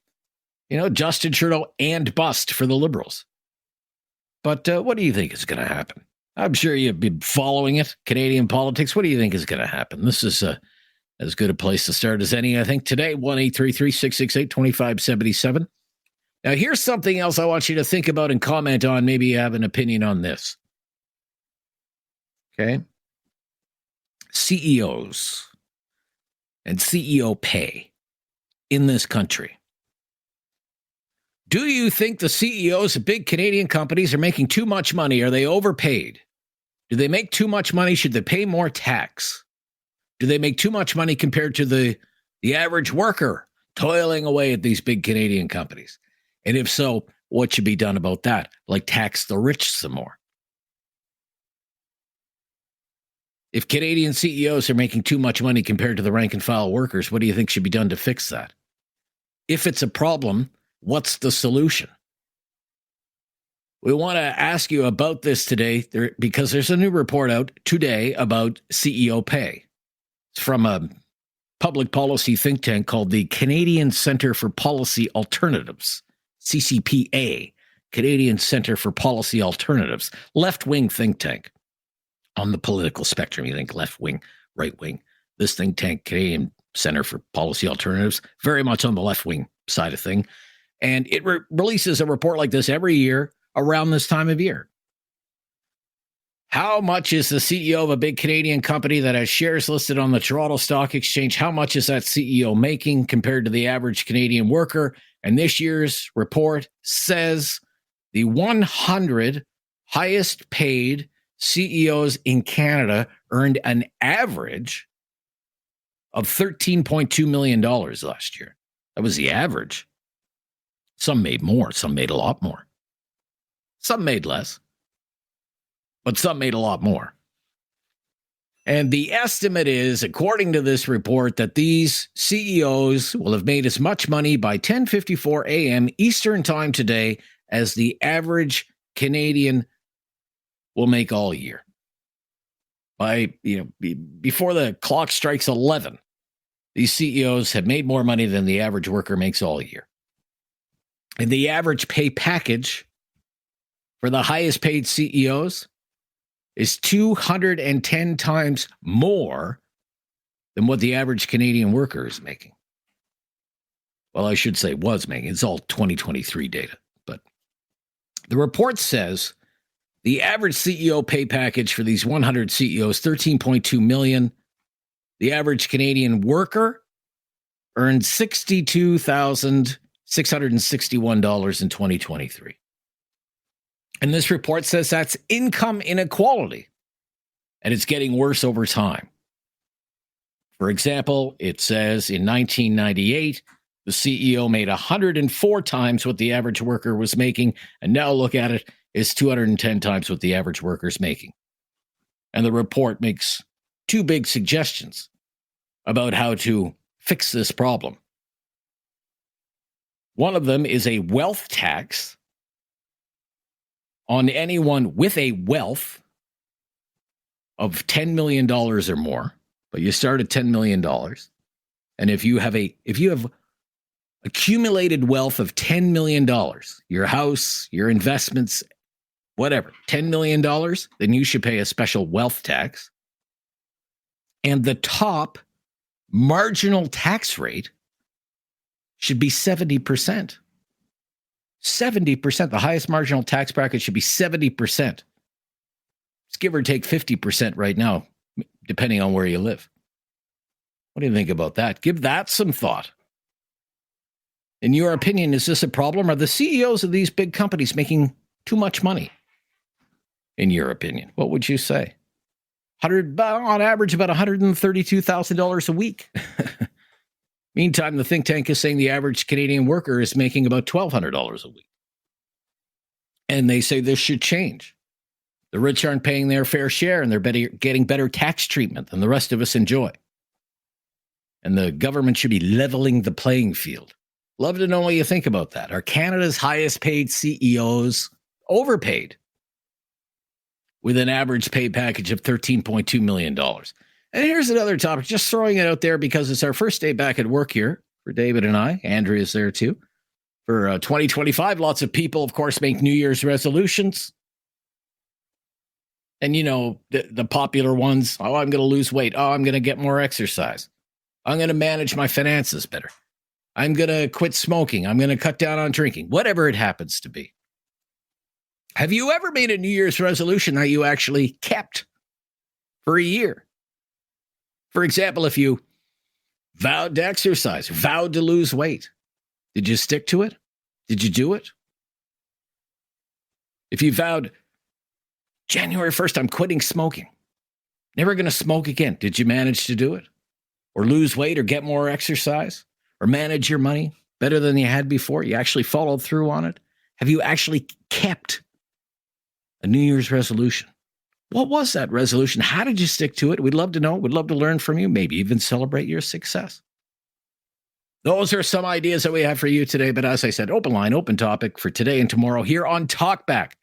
Justin Trudeau and bust for the Liberals. But what do you think is going to happen? I'm sure you've been following it, Canadian politics. What do you think is going to happen? This is as good a place to start as any, I think, today. 1-833-668-2577. Now, here's something else I want you to think about and comment on. Maybe you have an opinion on this. Okay? CEOs and CEO pay in this country. Do you think the CEOs of big Canadian companies are making too much money? Are they overpaid? Do they make too much money? Should they pay more tax? Do they make too much money compared to the average worker toiling away at these big Canadian companies? And if so, what should be done about that? Like tax the rich some more. If Canadian CEOs are making too much money compared to the rank and file workers, what do you think should be done to fix that? If it's a problem, what's the solution? We want to ask you about this today because there's a new report out today about CEO pay. It's from a public policy think tank called the Canadian Centre for Policy Alternatives, CCPA, Canadian Centre for Policy Alternatives, left-wing think tank on the political spectrum. You think left-wing, right-wing. This think tank, Canadian Centre for Policy Alternatives, very much on the left-wing side of thing. And it releases a report like this every year around this time of year. How much is the CEO of a big Canadian company that has shares listed on the Toronto Stock Exchange? How much is that CEO making compared to the average Canadian worker? And this year's report says the 100 highest paid CEOs in Canada earned an average of $13.2 million last year. That was the average. Some made more. Some made a lot more. Some made less. But some made a lot more. And the estimate is, according to this report, that these CEOs will have made as much money by 10:54 a.m. Eastern Time today as the average Canadian will make all year. By, before the clock strikes 11, these CEOs have made more money than the average worker makes all year. And the average pay package for the highest paid CEOs is 210 times more than what the average Canadian worker is making. Well, I should say was making. It's all 2023 data. But the report says the average CEO pay package for these 100 CEOs, $13.2 million. The average Canadian worker earned $62,661 in 2023. And this report says that's income inequality, and it's getting worse over time. For example, it says in 1998, the CEO made 104 times what the average worker was making, and now look at it, it's 210 times what the average worker is making. And the report makes two big suggestions about how to fix this problem. One of them is a wealth tax on anyone with a wealth of $10 million or more, but you start at $10 million. And if you have accumulated wealth of $10 million, your house, your investments, whatever, $10 million, then you should pay a special wealth tax. And the top marginal tax rate should be 70%. 70%. The highest marginal tax bracket should be 70%. It's give or take 50% right now, depending on where you live. What do you think about that? Give that some thought. In your opinion, is this a problem? Are the CEOs of these big companies making too much money? In your opinion, what would you say? On average, about $132,000 a week. Meantime, the think tank is saying the average Canadian worker is making about $1,200 a week. And they say this should change. The rich aren't paying their fair share, and they're getting better tax treatment than the rest of us enjoy. And the government should be leveling the playing field. Love to know what you think about that. Are Canada's highest paid CEOs overpaid with an average pay package of $13.2 million? And here's another topic, just throwing it out there because it's our first day back at work here for David and I. Andrea's there too. For 2025, lots of people, of course, make New Year's resolutions. And, you know, the popular ones, oh, I'm going to lose weight. Oh, I'm going to get more exercise. I'm going to manage my finances better. I'm going to quit smoking. I'm going to cut down on drinking, whatever it happens to be. Have you ever made a New Year's resolution that you actually kept for a year? For example, if you vowed to exercise, vowed to lose weight, did you stick to it? Did you do it? If you vowed, January 1st, I'm quitting smoking, never going to smoke again, did you manage to do it? Or lose weight or get more exercise? Or manage your money better than you had before? You actually followed through on it? Have you actually kept a New Year's resolution? What was that resolution? How did you stick to it? We'd love to know. We'd love to learn from you. Maybe even celebrate your success. Those are some ideas that we have for you today. But as I said, open line, open topic for today and tomorrow here on Talkback.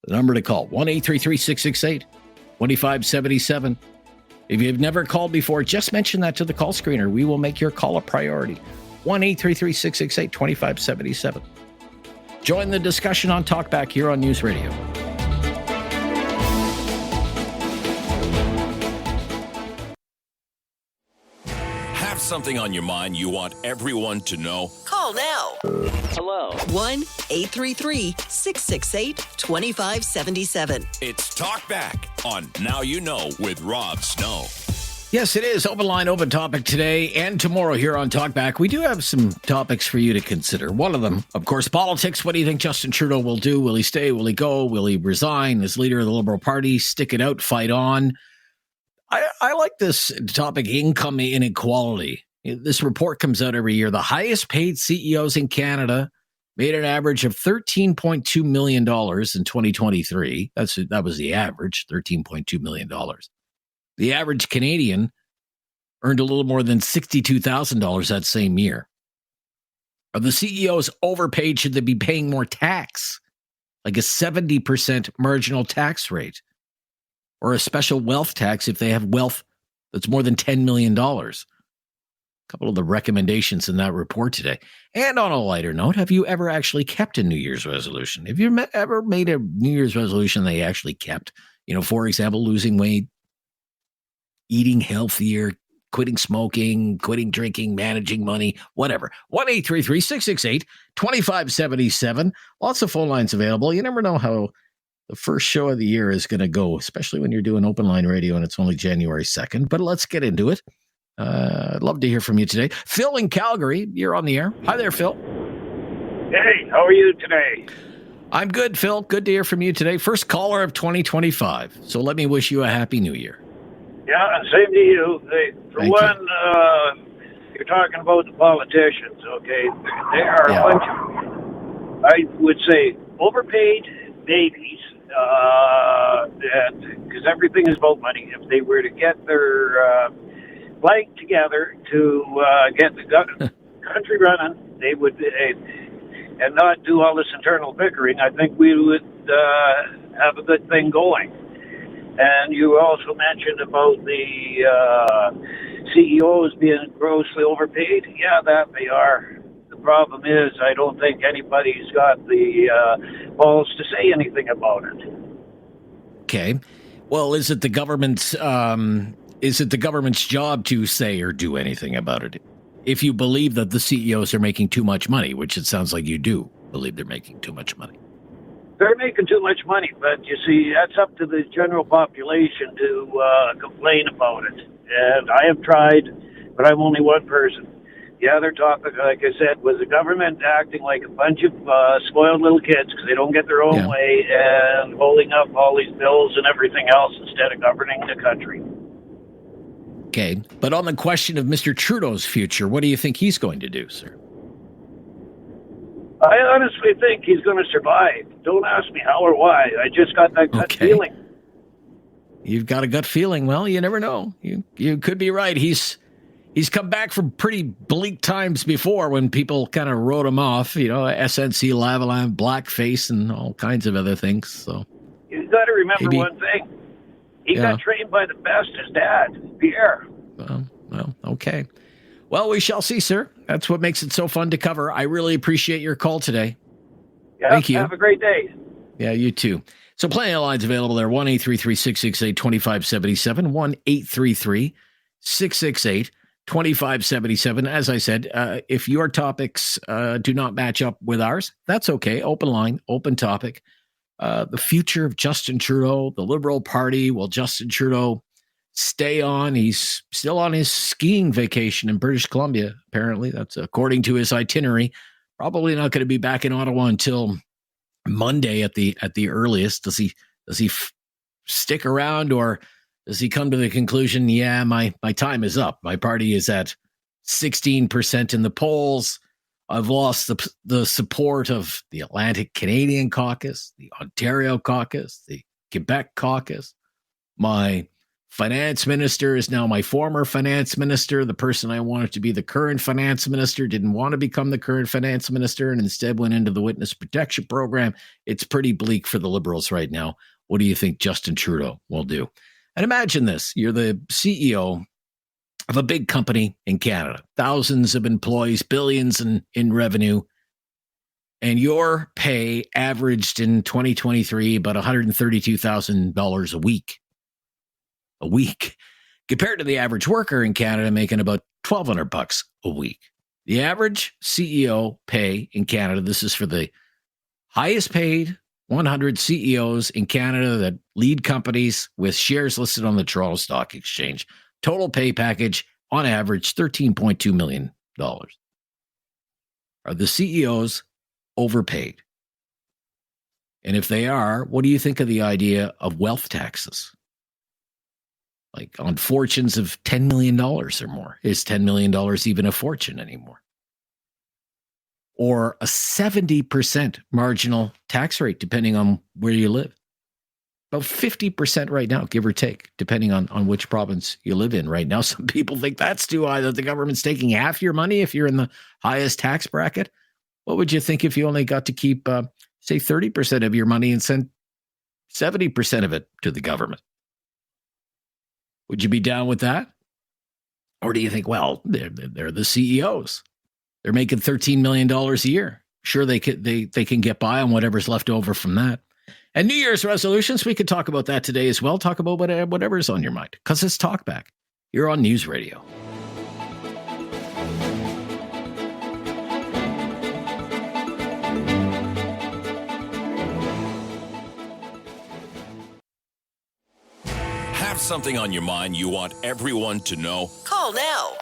The number to call, 1-833-668-2577. If you've never called before, just mention that to the call screener. We will make your call a priority. 1-833-668-2577. Join the discussion on Talkback here on News Radio. Have something on your mind you want everyone to know? Call now. Hello. 1-833-668-2577. It's Talkback on Now You Know with Rob Snow. Yes, it is. Open line, open topic today and tomorrow here on Talkback. We do have some topics for you to consider. One of them, of course, politics. What do you think Justin Trudeau will do? Will he stay? Will he go? Will he resign as leader of the Liberal Party? Stick it out, fight on. I like this topic, income inequality. This report comes out every year. The highest paid CEOs in Canada made an average of $13.2 million in 2023. That was the average, $13.2 million. The average Canadian earned a little more than $62,000 that same year. Are the CEOs overpaid? Should they be paying more tax? Like a 70% marginal tax rate? Or a special wealth tax if they have wealth that's more than $10 million? A couple of the recommendations in that report today. And on a lighter note, have you ever actually kept a New Year's resolution? Have you ever made a New Year's resolution they actually kept? You know, for example, losing weight, eating healthier, quitting smoking, quitting drinking, managing money, whatever. 1-833-668-2577. Lots of phone lines available. You never know how the first show of the year is going to go, especially when you're doing open line radio and it's only January 2nd. But let's get into it. I'd love to hear from you today. Phil in Calgary, you're on the air. Hi there, Phil. Hey, how are you today? I'm good, Phil. Good to hear from you today. First caller of 2025. So let me wish you a happy new year. Yeah, same to you. Thank one, you're talking about the politicians, okay? They are a bunch of, I would say, overpaid babies, because everything is about money. If they were to get their blank together to get the country running, they would, and not do all this internal bickering, I think we would have a good thing going. And you also mentioned about the CEOs being grossly overpaid. Yeah, that they are. The problem is, I don't think anybody's got the balls to say anything about it. Okay. Well, is it the government's job to say or do anything about it? If you believe that the CEOs are making too much money, which it sounds like you do believe they're making too much money. They're making too much money, but you see, that's up to the general population to complain about it. And I have tried, but I'm only one person. The other topic, like I said, was the government acting like a bunch of spoiled little kids because they don't get their own way and holding up all these bills and everything else instead of governing the country. Okay, but on the question of Mr. Trudeau's future, what do you think he's going to do, sir? I honestly think he's going to survive. Don't ask me how or why. I just got that gut feeling. you've got a gut feeling. Well, you never know. You could be right. He's come back from pretty bleak times before when people kind of wrote him off, SNC Lavalin, blackface, and all kinds of other things. So You got to remember one thing. He got trained by the best, his dad, Pierre. Well, okay. Well, we shall see, sir. That's what makes it so fun to cover. I really appreciate your call today. Yeah, thank you. Have a great day. Yeah, you too. So plenty of lines available there. 1-833-668-2577. 1-833-668-2577. As I said, if your topics do not match up with ours, that's okay. Open line, open topic. The future of Justin Trudeau, the Liberal Party. Will Justin Trudeau stay on? He's still on his skiing vacation in British Columbia, apparently. That's according to his itinerary. Probably not going to be back in Ottawa until Monday at the earliest. Does he stick around, or does he come to the conclusion, my time is up? My party is at 16% in the polls. I've lost the support of the Atlantic Canadian caucus, the Ontario caucus, the Quebec caucus. My finance minister is now my former finance minister. The person I wanted to be the current finance minister didn't want to become the current finance minister and instead went into the witness protection program. It's pretty bleak for the Liberals right now. What do you think Justin Trudeau will do? And imagine this. You're the CEO of a big company in Canada, thousands of employees, billions in revenue, and your pay averaged in 2023 about $132,000 a week. A week, compared to the average worker in Canada making about $1,200 a week. The average CEO pay in Canada, this is for the highest paid 100 CEOs in Canada that lead companies with shares listed on the Toronto Stock Exchange. Total pay package, on average, $13.2 million. Are the CEOs overpaid? And if they are, what do you think of the idea of wealth taxes? Like on fortunes of $10 million or more. Is $10 million even a fortune anymore? Or a 70% marginal tax rate, depending on where you live. About 50% right now, give or take, depending on which province you live in right now. Some people think that's too high, that the government's taking half your money if you're in the highest tax bracket. What would you think if you only got to keep, say, 30% of your money and send 70% of it to the government? Would you be down with that? Or do you think, well, they're the CEOs. They're making $13 million a year. Sure, they can get by on whatever's left over from that. And New Year's resolutions, we could talk about that today as well. Talk about whatever's on your mind, because it's Talkback. You're on News Radio. Have something on your mind you want everyone to know? Call now.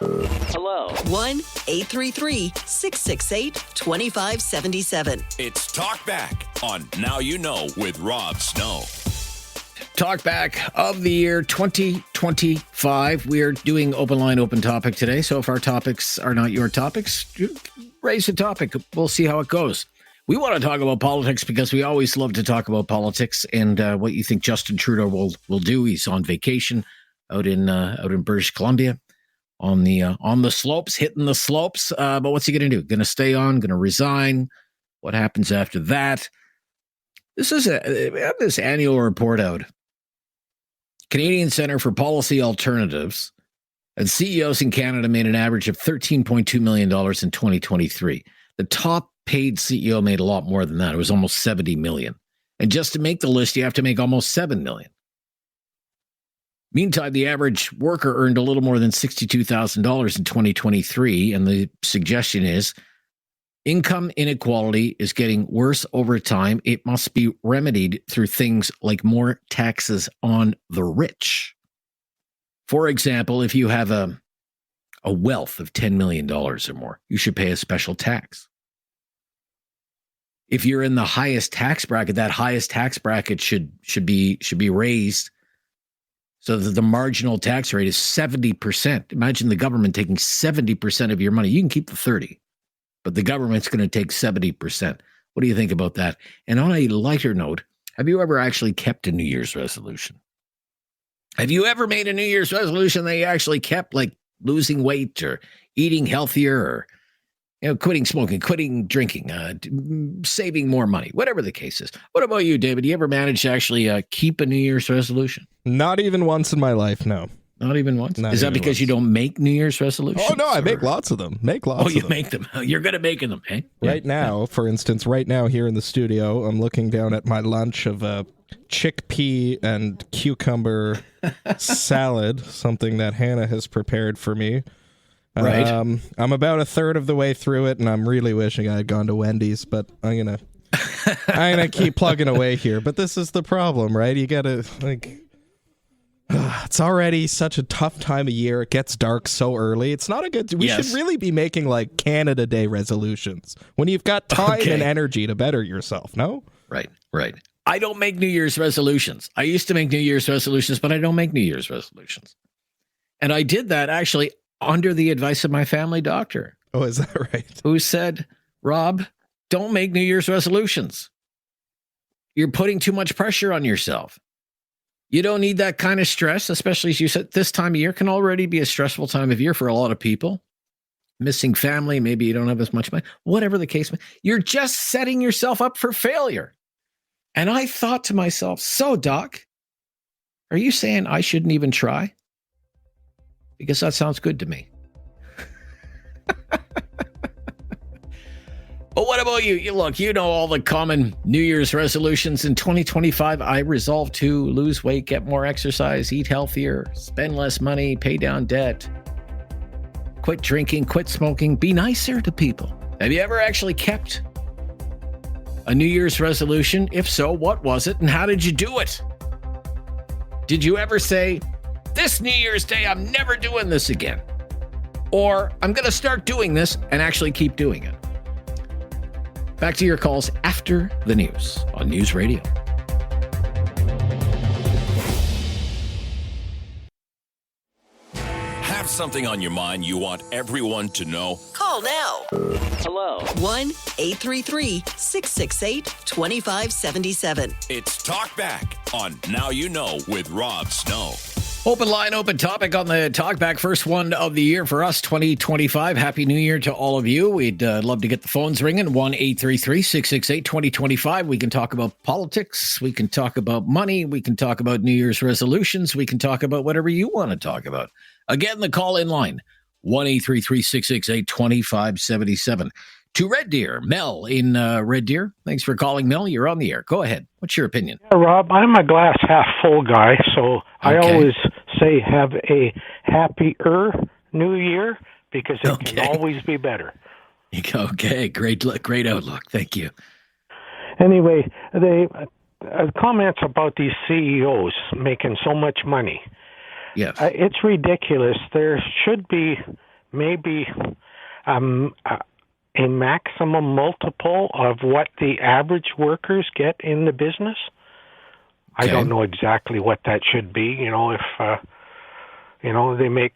Hello. 1-833-668-2577. It's Talkback on Now You Know with Rob Snow. Talkback of the year 2025. We are doing open line, open topic today. So if our topics are not your topics, raise a topic. We'll see how it goes. We want to talk about politics because we always love to talk about politics and what you think Justin Trudeau will do. He's on vacation out in British Columbia on the slopes, hitting the slopes. But what's he going to do? Going to stay on? Going to resign? What happens after that? We have this annual report out. Canadian Centre for Policy Alternatives and CEOs in Canada made an average of $13.2 million in 2023. The top paid CEO made a lot more than that. It was almost 70 million. And just to make the list, you have to make almost 7 million. Meantime, the average worker earned a little more than $62,000 in 2023. And the suggestion is income inequality is getting worse over time. It must be remedied through things like more taxes on the rich. For example, if you have a wealth of $10 million or more, you should pay a special tax. If you're in the highest tax bracket, that highest tax bracket should be raised so that the marginal tax rate is 70%. Imagine the government taking 70% of your money. You can keep the 30, but the government's going to take 70%. What do you think about that? And on a lighter note, have you ever actually kept a New Year's resolution? Have you ever made a New Year's resolution that you actually kept, like losing weight or eating healthier or quitting smoking, quitting drinking, saving more money, whatever the case is? What about you, David? Do you ever manage to actually keep a New Year's resolution? Not even once in my life, no. Not even once? Not is that even because once. you don't make New Year's resolutions? Oh, no, I make lots of them. Oh, you make them. You're good at making them, eh? Right now, for instance, right now here in the studio, I'm looking down at my lunch of a chickpea and cucumber salad, something that Hannah has prepared for me. Right. I'm about a third of the way through it, and I'm really wishing I had gone to Wendy's, but I'm gonna keep plugging away here. But this is the problem, right? You gotta, it's already such a tough time of year. It gets dark so early. It's not a good... We should really be making, Canada Day resolutions when you've got time and energy to better yourself, no? Right. I don't make New Year's resolutions. I used to make New Year's resolutions, but I don't make New Year's resolutions. And I did that, actually, under the advice of my family doctor. Oh, is that right? Who said, Rob, don't make New Year's resolutions. You're putting too much pressure on yourself. You don't need that kind of stress, especially as you said, this time of year can already be a stressful time of year for a lot of people. Missing family, maybe you don't have as much money, whatever the case may be. You're just setting yourself up for failure. And I thought to myself, so Doc, are you saying I shouldn't even try? Because that sounds good to me. But what about you? Look, you know all the common New Year's resolutions. In 2025, I resolved to lose weight, get more exercise, eat healthier, spend less money, pay down debt, quit drinking, quit smoking, be nicer to people. Have you ever actually kept a New Year's resolution? If so, what was it and how did you do it? Did you ever say, this New Year's Day, I'm never doing this again? Or I'm going to start doing this and actually keep doing it? Back to your calls after the news on News Radio. Have something on your mind you want everyone to know? Call now. Hello. 1-833-668-2577. It's Talkback on Now You Know with Rob Snow. Open line, open topic on the Talkback. First one of the year for us, 2025. Happy New Year to all of you. We'd love to get the phones ringing. 1-833-668-2025. We can talk about politics. We can talk about money. We can talk about New Year's resolutions. We can talk about whatever you want to talk about. Again, the call in line, 1-833-668-2577. To Red Deer, Mel in Red Deer. Thanks for calling, Mel. You're on the air. Go ahead. What's your opinion? Yeah, Rob, I'm a glass half full guy, so I always say have a happier New Year because it can always be better. Okay, great outlook. Thank you. Anyway, the comments about these CEOs making so much money. Yes. It's ridiculous. There should be maybe a maximum multiple of what the average workers get in the business. I don't know exactly what that should be. If they make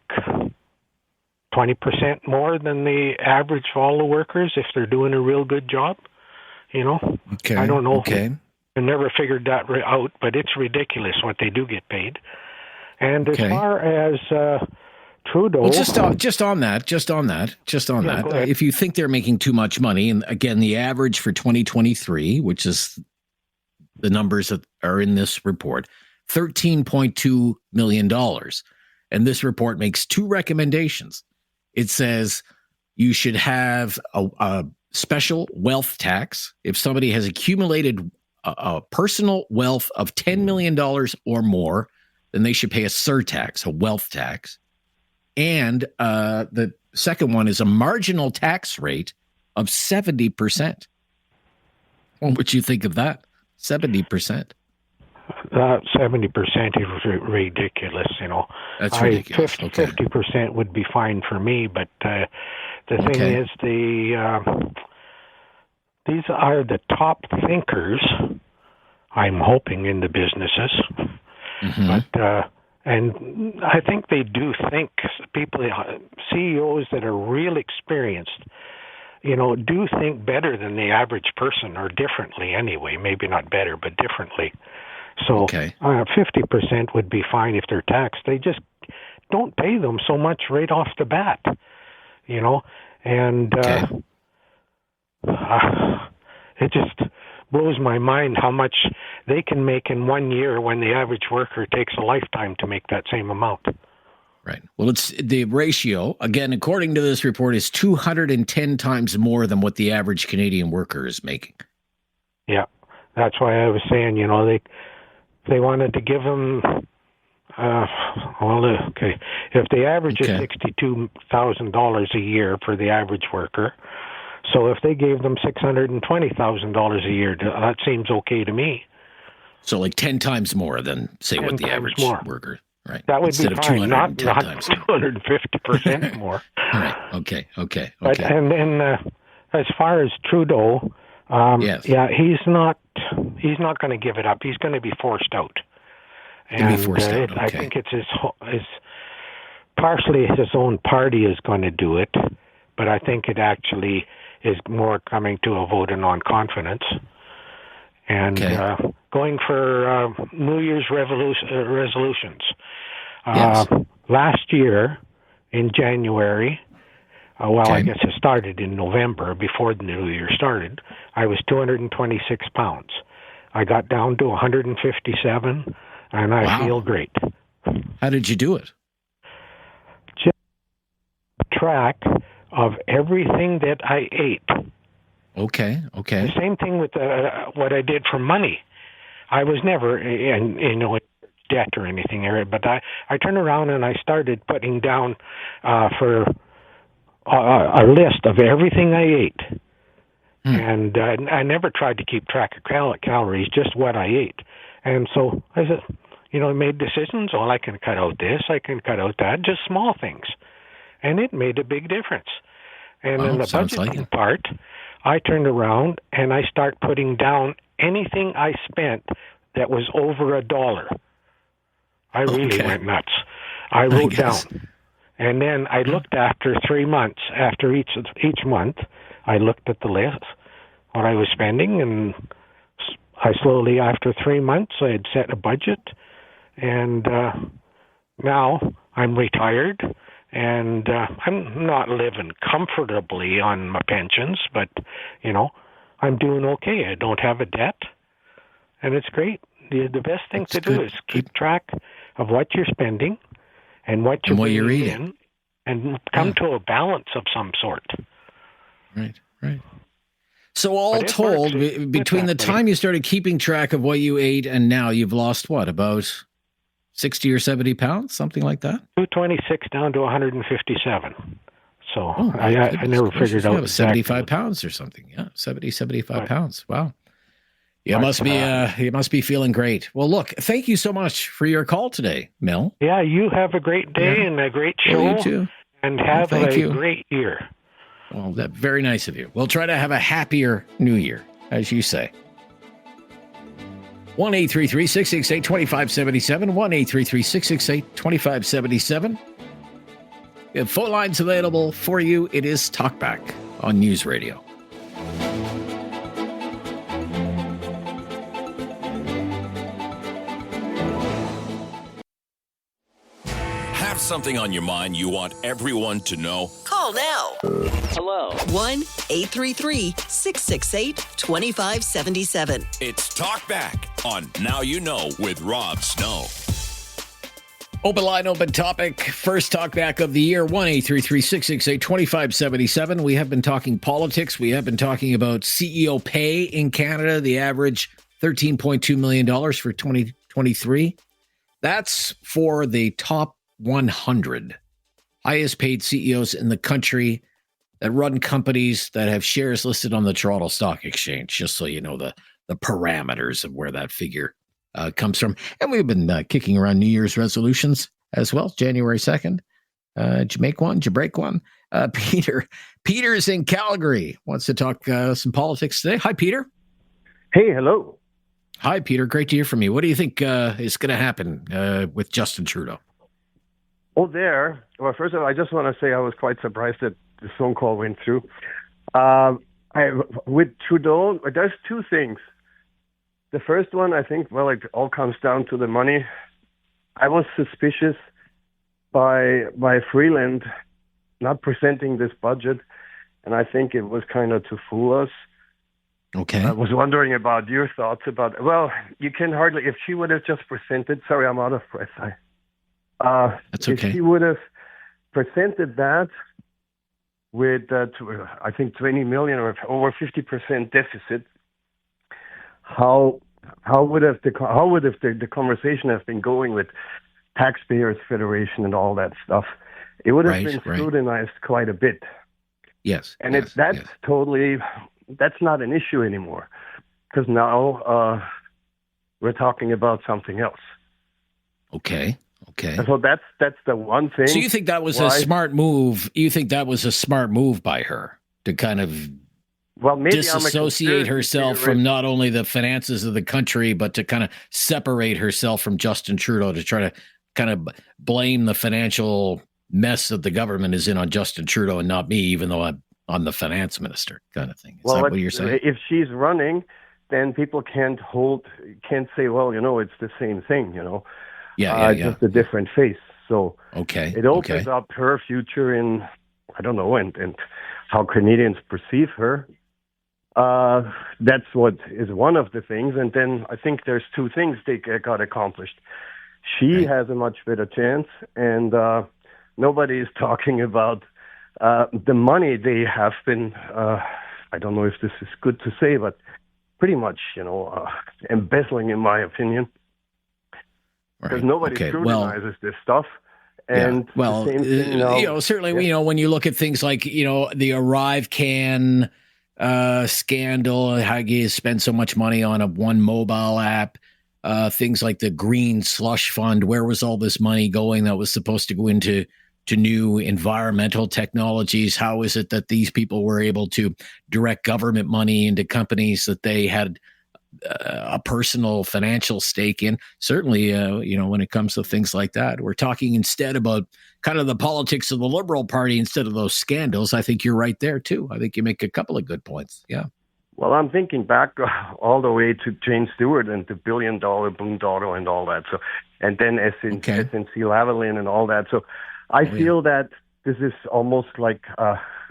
20% more than the average of all the workers if they're doing a real good job. I don't know. I never figured that out, but it's ridiculous what they do get paid. And as far as Trudeau, well, just on that. If you think they're making too much money, and again, the average for 2023, which is the numbers that are in this report, $13.2 million. And this report makes two recommendations. It says you should have a special wealth tax. If somebody has accumulated a personal wealth of $10 million or more, then they should pay a surtax, a wealth tax. And the second one is a marginal tax rate of 70%. What would you think of that? 70%. 70% is ridiculous, That's ridiculous. 50% would be fine for me, but the thing is, these are the top thinkers, I'm hoping, in the businesses. But and I think they do think, people, CEOs that are real experienced, do think better than the average person, or differently anyway. Maybe not better, but differently. So 50% would be fine if they're taxed. They just don't pay them so much right off the bat, you know, and it just blows my mind how much they can make in 1 year when the average worker takes a lifetime to make that same amount. Right. Well, it's the ratio, again, according to this report, is 210 times more than what the average Canadian worker is making. Yeah, that's why I was saying, you know, they wanted to give them, if the average is $62,000 a year for the average worker, so if they gave them $620,000 a year, that seems okay to me. So like 10 times more than, say, what the average worker. Right. That would Instead be of fine, not 250% more. Right. Okay. But, and then as far as Trudeau, he's not going to give it up. He's going to be forced out. I think it's his partially his own party is going to do it, but I think it actually is more coming to a vote of non-confidence. And going for New Year's resolutions. Last year, in January, I guess it started in November, before the New Year started, I was 226 pounds. I got down to 157, and I feel great. How did you do it? Just track of everything that I ate. Okay. The same thing with what I did for money. I was never in debt or anything, but I turned around and I started putting down for a list of everything I ate. And I never tried to keep track of calories, just what I ate. And so I said, I made decisions. Well, I can cut out this, I can cut out that, just small things. And it made a big difference. And in the budgeting part, I turned around and I start putting down anything I spent that was over $1. I really went nuts. I wrote down. And then I looked after 3 months. After each month, I looked at the list, what I was spending, and I slowly, after 3 months, I had set a budget. And now I'm retired. And I'm not living comfortably on my pensions, but, I'm doing okay. I don't have a debt, and it's great. The best thing to do is keep track of what you're spending and what you're eating, and come to a balance of some sort. Right. So all told, between the time you started keeping track of what you ate and now, you've lost what, about 60 or 70 pounds, something like that? 226 down to 157. So I never figured out. 75 pounds or something. Yeah, 75 pounds. Wow. You must be feeling great. Well, look, thank you so much for your call today, Mel. Yeah, you have a great day and a great show. Well, you too. And have a great year. Well, that's very nice of you. We'll try to have a happier new year, as you say. 1-833-668-2577, 1-833-668-2577. We have phone lines available for you. It is Talkback on News Radio. Have something on your mind you want everyone to know? Call now. Hello. 1-833-668-2577. It's Talkback on Now You Know with Rob Snow. Open line, open topic. First Talkback of the year, 1-833-668-2577. We have been talking politics. We have been talking about CEO pay in Canada, the average $13.2 million for 2023. That's for the top 100 highest paid CEOs in the country that run companies that have shares listed on the Toronto Stock Exchange, just so you know the parameters of where that figure comes from. And we've been kicking around New Year's resolutions as well. January 2nd. Did you make one? Did you break one? Peter's in Calgary. Wants to talk some politics today. Hi, Peter. Hey, hello. Hi, Peter. Great to hear from you. What do you think is going to happen with Justin Trudeau? Well, first of all, I just want to say I was quite surprised that the phone call went through. With Trudeau, there's two things. the first one, I think, well, it all comes down to the money. I was suspicious by Freeland not presenting this budget, and I think it was kind of to fool us. Okay. I was wondering about your thoughts about, well, you can hardly, if she would have just presented, sorry, I'm out of breath. That's okay. If she would have presented that with, I think, 20 million or over 50% deficit, how would the conversation have been going with Taxpayers Federation and all that stuff? It would have been scrutinized quite a bit. Yes. And that's not an issue anymore, because now we're talking about something else. Okay. And so that's the one thing. So you think that was a smart move? You think that was a smart move by her to kind of disassociate herself from not only the finances of the country, but to kind of separate herself from Justin Trudeau, to try to kind of blame the financial mess that the government is in on Justin Trudeau and not me, even though I'm the finance minister, kind of thing. Is that what you're saying? If she's running, then people can't say, well, it's the same thing, just a different face. So it opens up her future in, I don't know, and how Canadians perceive her. That's what is one of the things. And then I think there's two things they got accomplished. She has a much better chance, and nobody is talking about the money they have been, I don't know if this is good to say, but pretty much, embezzling, in my opinion. Because nobody scrutinizes this stuff. And the same thing now, certainly, when you look at things like, the Arrive Can scandal, how you spend so much money on one mobile app, things like the Green Slush Fund, where was all this money going that was supposed to go into new environmental technologies? How is it that these people were able to direct government money into companies that they had a personal financial stake in? Certainly, when it comes to things like that, we're talking instead about kind of the politics of the Liberal Party instead of those scandals. I think you're right there too. I think you make a couple of good points. Yeah. Well, I'm thinking back all the way to Jane Stewart and the $1 billion boondoggle and all that. So, and then SNC-Lavalin and all that. So, I feel that this is almost like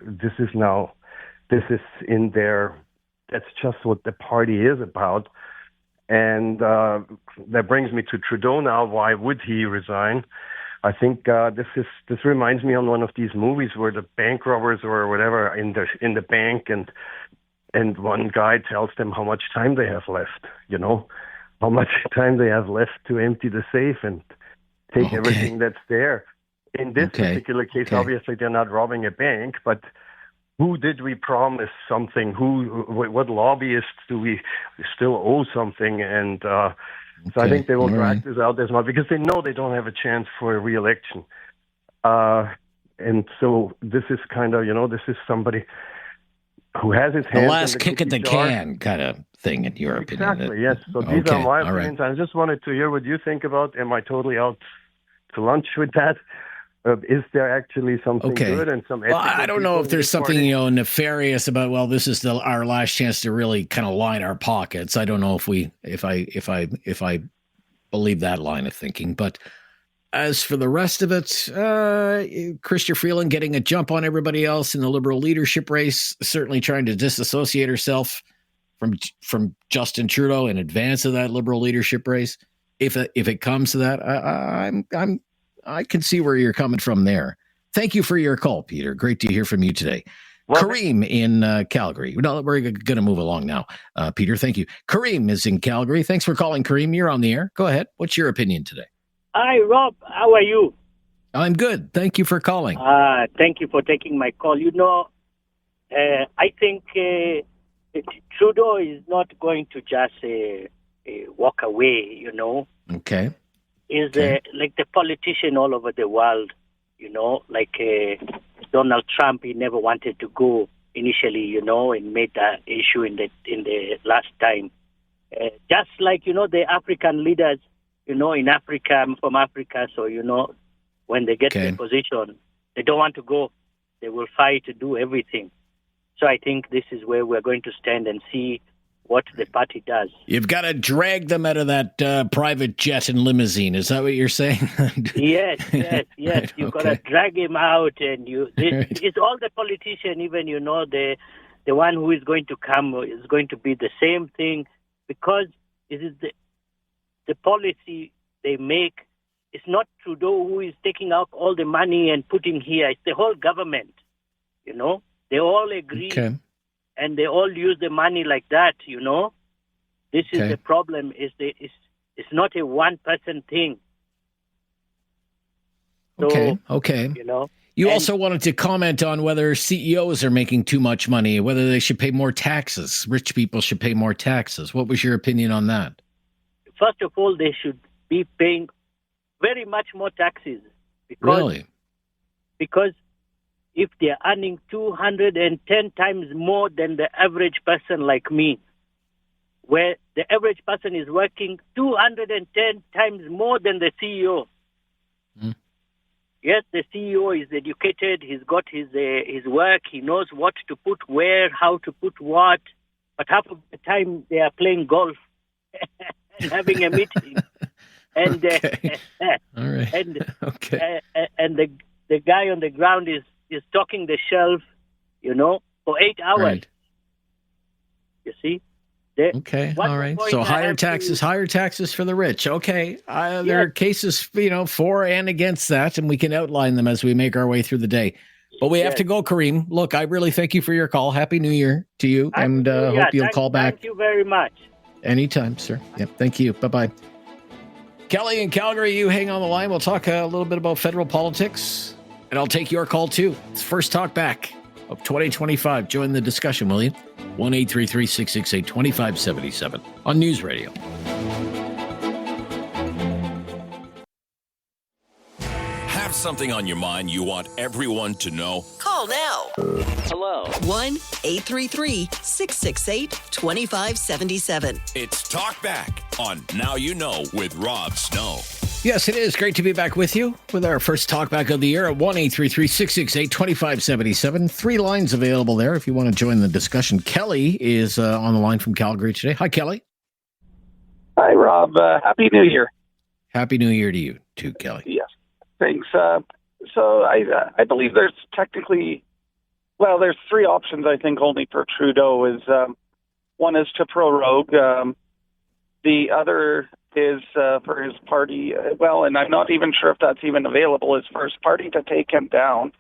this is in there. That's just what the party is about. And that brings me to Trudeau now. Why would he resign? I think this reminds me of one of these movies where the bank robbers or whatever in the bank, and one guy tells them how much time they have left, how much time they have left to empty the safe and take everything that's there. In this particular case, obviously they're not robbing a bank, but who did we promise something? What lobbyists do we still owe something? And so I think they will drag this out as much because they know they don't have a chance for a re-election. And so this is kind of, this is somebody who has his hands the last in the kick at the jar. Can kind of thing, in your opinion. Exactly, yes. So these are my opinions. I just wanted to hear what you think about. Am I totally out to lunch with that? Is there actually something good and some? Well, I don't know if there's something nefarious about. This is our last chance to really kind of line our pockets. I don't know if I believe that line of thinking. But as for the rest of it, Chrystia Freeland getting a jump on everybody else in the Liberal leadership race, certainly trying to disassociate herself from Justin Trudeau in advance of that Liberal leadership race. If it comes to that, I can see where you're coming from there. Thank you for your call, Peter. Great to hear from you today. Kareem in Calgary. No, we're going to move along now. Peter, thank you. Kareem is in Calgary. Thanks for calling, Kareem. You're on the air. Go ahead. What's your opinion today? Hi, Rob. How are you? I'm good. Thank you for calling. Thank you for taking my call. I think Trudeau is not going to just walk away, Okay. Is like the politician all over the world, like Donald Trump. He never wanted to go initially, and made that issue in the last time. Just like the African leaders, in Africa. I'm from Africa, so when they get in position, they don't want to go. They will fight to do everything. So I think this is where we're going to stand and see what the party does. You've got to drag them out of that private jet and limousine. Is that what you're saying? Yes. Right, You've got okay. to drag him out, and it's all the politician, even, the one who is going to come is going to be the same thing, because it is the policy they make. It's not Trudeau who is taking out all the money and putting here. It's the whole government, They all agree, and they all use the money like that, This is the problem. It's not a one-person thing. So, okay. You also wanted to comment on whether CEOs are making too much money, whether they should pay more taxes. Rich people should pay more taxes. What was your opinion on that? First of all, they should be paying very much more taxes. Really? Because if they're earning 210 times more than the average person like me, where the average person is working 210 times more than the CEO. Yes, the CEO is educated, he's got his work, he knows what to put where, how to put what, but half of the time they are playing golf and having a meeting. And all right. And the guy on the ground is stocking the shelf, for 8 hours. Right. You see? All right. So higher taxes for the rich. Okay. There are cases, for and against that, and we can outline them as we make our way through the day. But we have to go, Kareem. Look, I really thank you for your call. Happy New Year to you, and hope you'll call back. Thank you very much. Anytime, sir. Yep. Thank you. Bye-bye. Kelly in Calgary, you hang on the line. We'll talk a little bit about federal politics, and I'll take your call too. It's first talk back of 2025. Join the discussion, will you? 1-833-668-2577 on News Radio. Have something on your mind you want everyone to know? Call now. Hello. 1-833-668-2577. It's Talkback on Now You Know with Rob Snow. Yes, it is great to be back with you with our first talkback of the year at 1-833-668-2577. 3 lines available there if you want to join the discussion. Kelly is on the line from Calgary today. Hi, Kelly. Hi, Rob. Happy New Year. Happy New Year to you too, Kelly. Yes, thanks. So I believe there's there's 3 options, I think, only for Trudeau. One is to prorogue. The other is for his party, and I'm not even sure if that's even available, is for his party to take him down.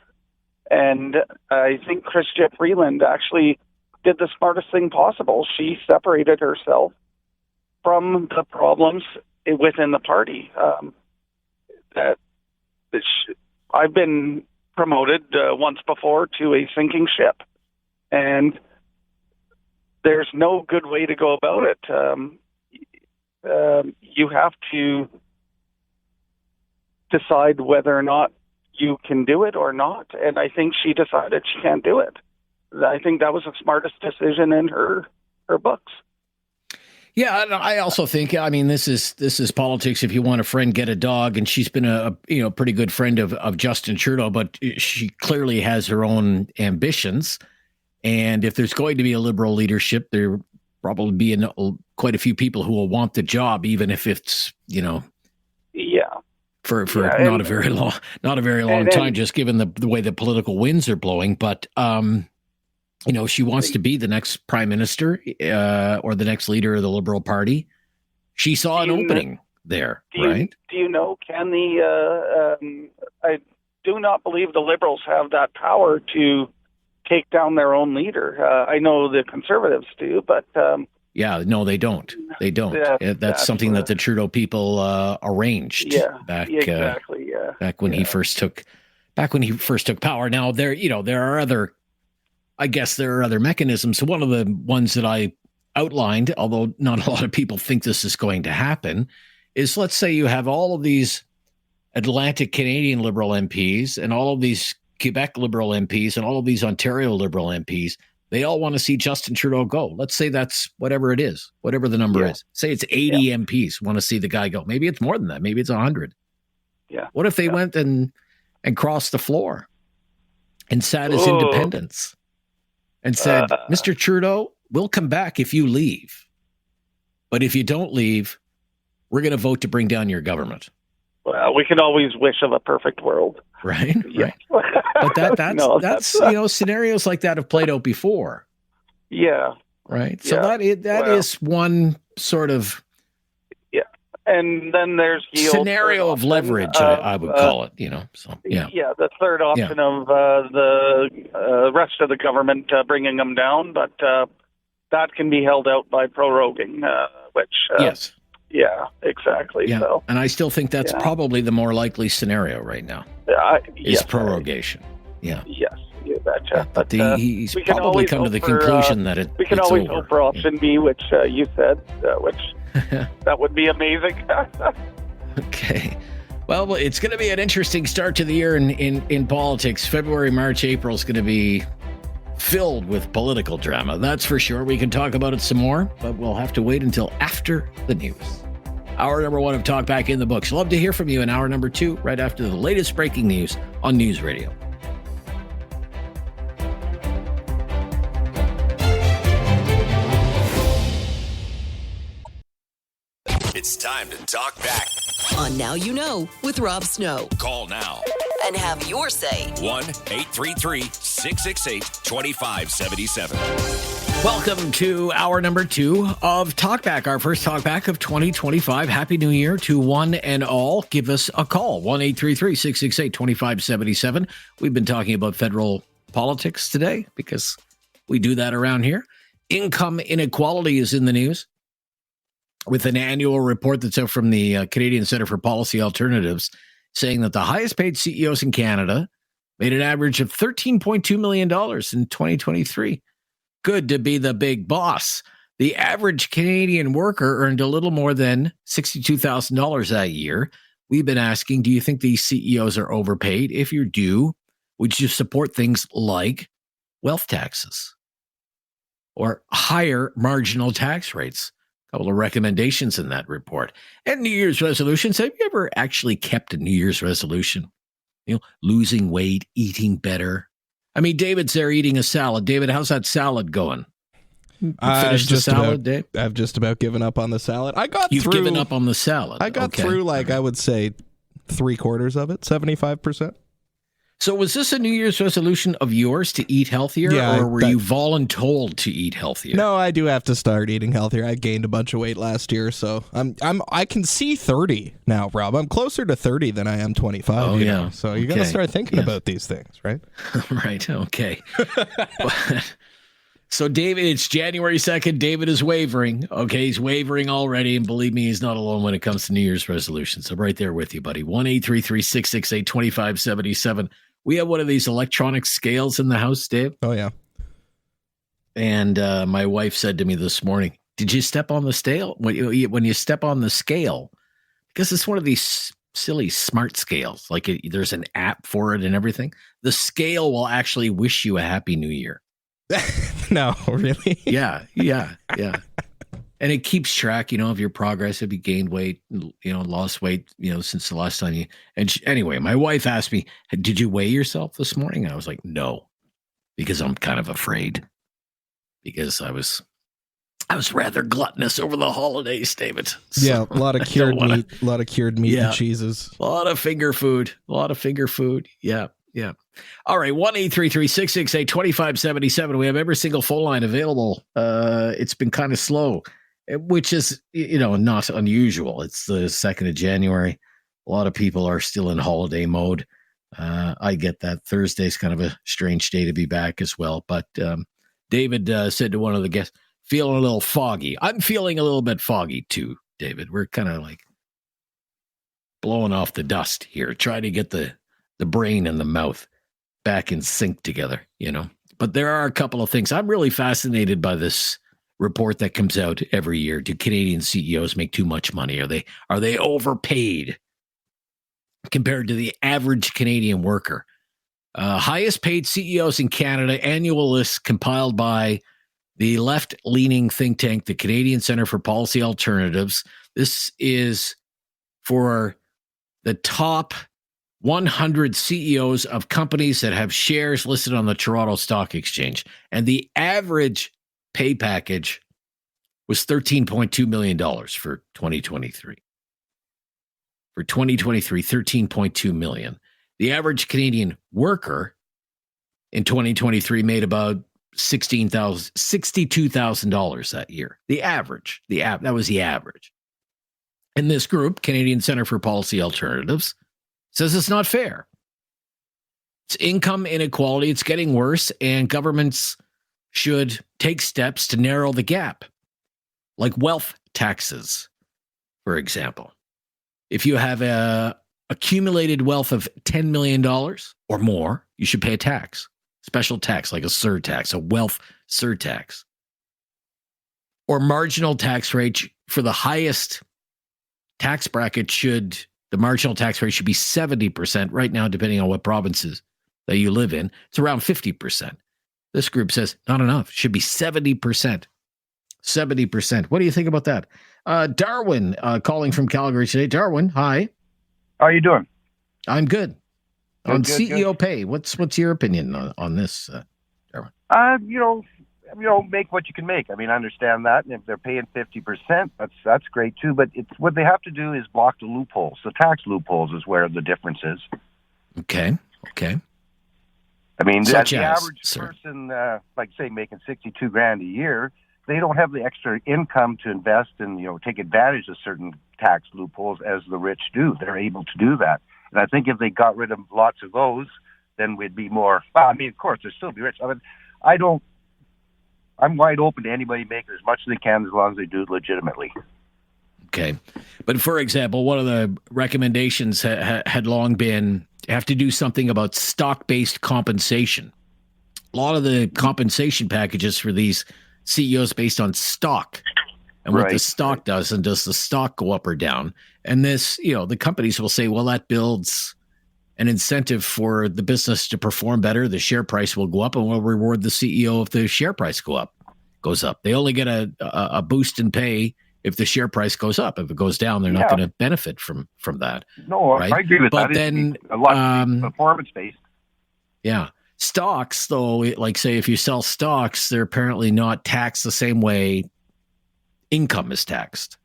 And I think Chrystia Freeland actually did the smartest thing possible. She separated herself from the problems within the party. I've been promoted once before to a sinking ship, and there's no good way to go about it. You have to decide whether or not you can do it or not. And I think she decided she can't do it. I think that was the smartest decision in her books. Yeah, I also think, this is politics. If you want a friend, get a dog. And she's been a pretty good friend of Justin Trudeau, but she clearly has her own ambitions. And if there's going to be a Liberal leadership, there probably be quite a few people who will want the job, even if it's for not a very long time, just given the way the political winds are blowing. But she wants to be the next prime minister or the next leader of the Liberal Party. She saw an opening there, right? Do you know? Can I do not believe the Liberals have that power to take down their own leader. I know the Conservatives do, but no, they don't. They don't. That's something that the Trudeau people arranged back when he first took power. Now there are other mechanisms. So one of the ones that I outlined, although not a lot of people think this is going to happen, is let's say you have all of these Atlantic Canadian Liberal MPs and all of these Quebec Liberal MPs and all of these Ontario Liberal MPs. They all want to see Justin Trudeau go. Let's say that's whatever it is, whatever the number is. Say it's 80 MPs want to see the guy go. Maybe it's more than that. Maybe it's 100. Yeah. What if they went and crossed the floor and sat as independents and said, Mr. Trudeau, we'll come back if you leave. But if you don't leave, we're going to vote to bring down your government. Well, we can always wish of a perfect world. Right, Yeah. right. But that's No, that's you know, scenarios like that have played out before. Yeah. Right. So Yeah. that is one sort of And then there's the scenario of leverage, I would call it, you know. So yeah. Yeah, the third option of the rest of the government bringing them down, but that can be held out by proroguing, which Yes. Yeah, exactly. Yeah. So, and I still think that's probably the more likely scenario right now. Is prorogation. Yeah. Yes, you betcha. But he's we can probably always come to hope the for, conclusion that we can it's always over. hope for option B, which you said, which that would be amazing. Okay. Well, it's going to be an interesting start to the year in politics. February, March, April is going to be filled with political drama. That's for sure. We can talk about it some more, but we'll have to wait until after the news. Hour number 1 of Talkback in the books. Love to hear from you in hour number 2, right after the latest breaking news on News Radio. It's time to talk back. On Now You Know with Rob Snow. Call now. And have your say. 1-833-668-2577. Welcome to hour number 2 of Talkback, our first Talkback of 2025. Happy New Year to one and all. Give us a call, 1-833-668-2577. We've been talking about federal politics today because we do that around here. Income inequality is in the news, with an annual report that's out from the Canadian Centre for Policy Alternatives saying that the highest paid CEOs in Canada made an average of $13.2 million in 2023. Good to be the big boss. The average Canadian worker earned a little more than $62,000 that year. We've been asking, do you think these CEOs are overpaid? If you do, would you support things like wealth taxes or higher marginal tax rates? A couple of recommendations in that report. And New Year's resolutions. Have you ever actually kept a New Year's resolution? You know, losing weight, eating better. I mean, David's there eating a salad. David, how's that salad going? Finished the salad, Dave? I've just about given up on the salad. You've given up on the salad. I got through, I would say, 3/4 of it, 75%. So was this a New Year's resolution of yours to eat healthier, or were you voluntold to eat healthier? No, I do have to start eating healthier. I gained a bunch of weight last year, so I can see 30 now, Rob. I'm closer to 30 than I am 25. Oh, yeah. Know? So you got to start thinking about these things, right? Right. Okay. So David, it's January 2nd. David is wavering. Okay, he's wavering already, and believe me, he's not alone when it comes to New Year's resolutions. I'm right there with you, buddy. 1-833-668-2577. We have one of these electronic scales in the house, Dave. Oh, yeah. And my wife said to me this morning, did you step on the scale? When you step on the scale, because it's one of these silly smart scales, like there's an app for it and everything, the scale will actually wish you a happy new year. No, really? Yeah. And it keeps track, of your progress. If you gained weight, lost weight, since the last time you. And anyway, my wife asked me, "Did you weigh yourself this morning?" And I was like, "No," because I'm kind of afraid. Because I was rather gluttonous over the holidays, David. So yeah, a lot of cured meat, and cheeses, a lot of finger food. Yeah. All right, 1-833-668-2577. We have every single phone line available. It's been kind of slow, which is, not unusual. It's the 2nd of January. A lot of people are still in holiday mode. I get that. Thursday's kind of a strange day to be back as well. But David said to one of the guests, feeling a little foggy. I'm feeling a little bit foggy too, David. We're kind of like blowing off the dust here, trying to get the brain and the mouth back in sync together, But there are a couple of things. I'm really fascinated by this report that comes out every year. Do Canadian CEOs make too much money? Are they overpaid compared to the average Canadian worker? Highest paid CEOs in Canada, annual list compiled by the left-leaning think tank, the Canadian Centre for Policy Alternatives. This is for the top 100 CEOs of companies that have shares listed on the Toronto Stock Exchange. And the average pay package was $13.2 million for 2023. For 2023, $13.2 million. The average Canadian worker in 2023 made about $62,000 that year. That was the average. And this group, Canadian Centre for Policy Alternatives, says it's not fair. It's income inequality. It's getting worse, and governments should take steps to narrow the gap, like wealth taxes, for example. If you have a accumulated wealth of $10 million or more, you should pay a tax, special tax, like a surtax, a wealth surtax. Or marginal tax rate for the highest tax bracket the marginal tax rate should be 70%. Right now, depending on what provinces that you live in, it's around 50%. This group says not enough. It should be 70%. 70%. What do you think about that? Darwin calling from Calgary today. Darwin, hi. How are you doing? I'm good. On CEO pay, what's your opinion on this, Darwin? Make what you can make. I mean, I understand that, and if they're paying 50%, that's great too. But it's what they have to do is block the loopholes. The tax loopholes is where the difference is. Okay. I mean, the average sir. person, like say, making $62,000 a year, they don't have the extra income to invest and take advantage of certain tax loopholes as the rich do. They're able to do that, and I think if they got rid of lots of those, then we'd be more. Well, I mean, of course, they'd still be rich. I mean, I'm wide open to anybody making as much as they can as long as they do it legitimately. Okay. But for example, one of the recommendations had long been have to do something about stock-based compensation. A lot of the compensation packages for these CEOs based on stock and what the stock does, and does the stock go up or down? And this, the companies will say, well, that builds an incentive for the business to perform better. The share price will go up, and we'll reward the CEO if the share price goes up. They only get a boost in pay if the share price goes up. If it goes down, they're not going to benefit from that. No, right? I agree with that. But then a lot performance-based. Yeah. Stocks, though, like say if you sell stocks, they're apparently not taxed the same way income is taxed.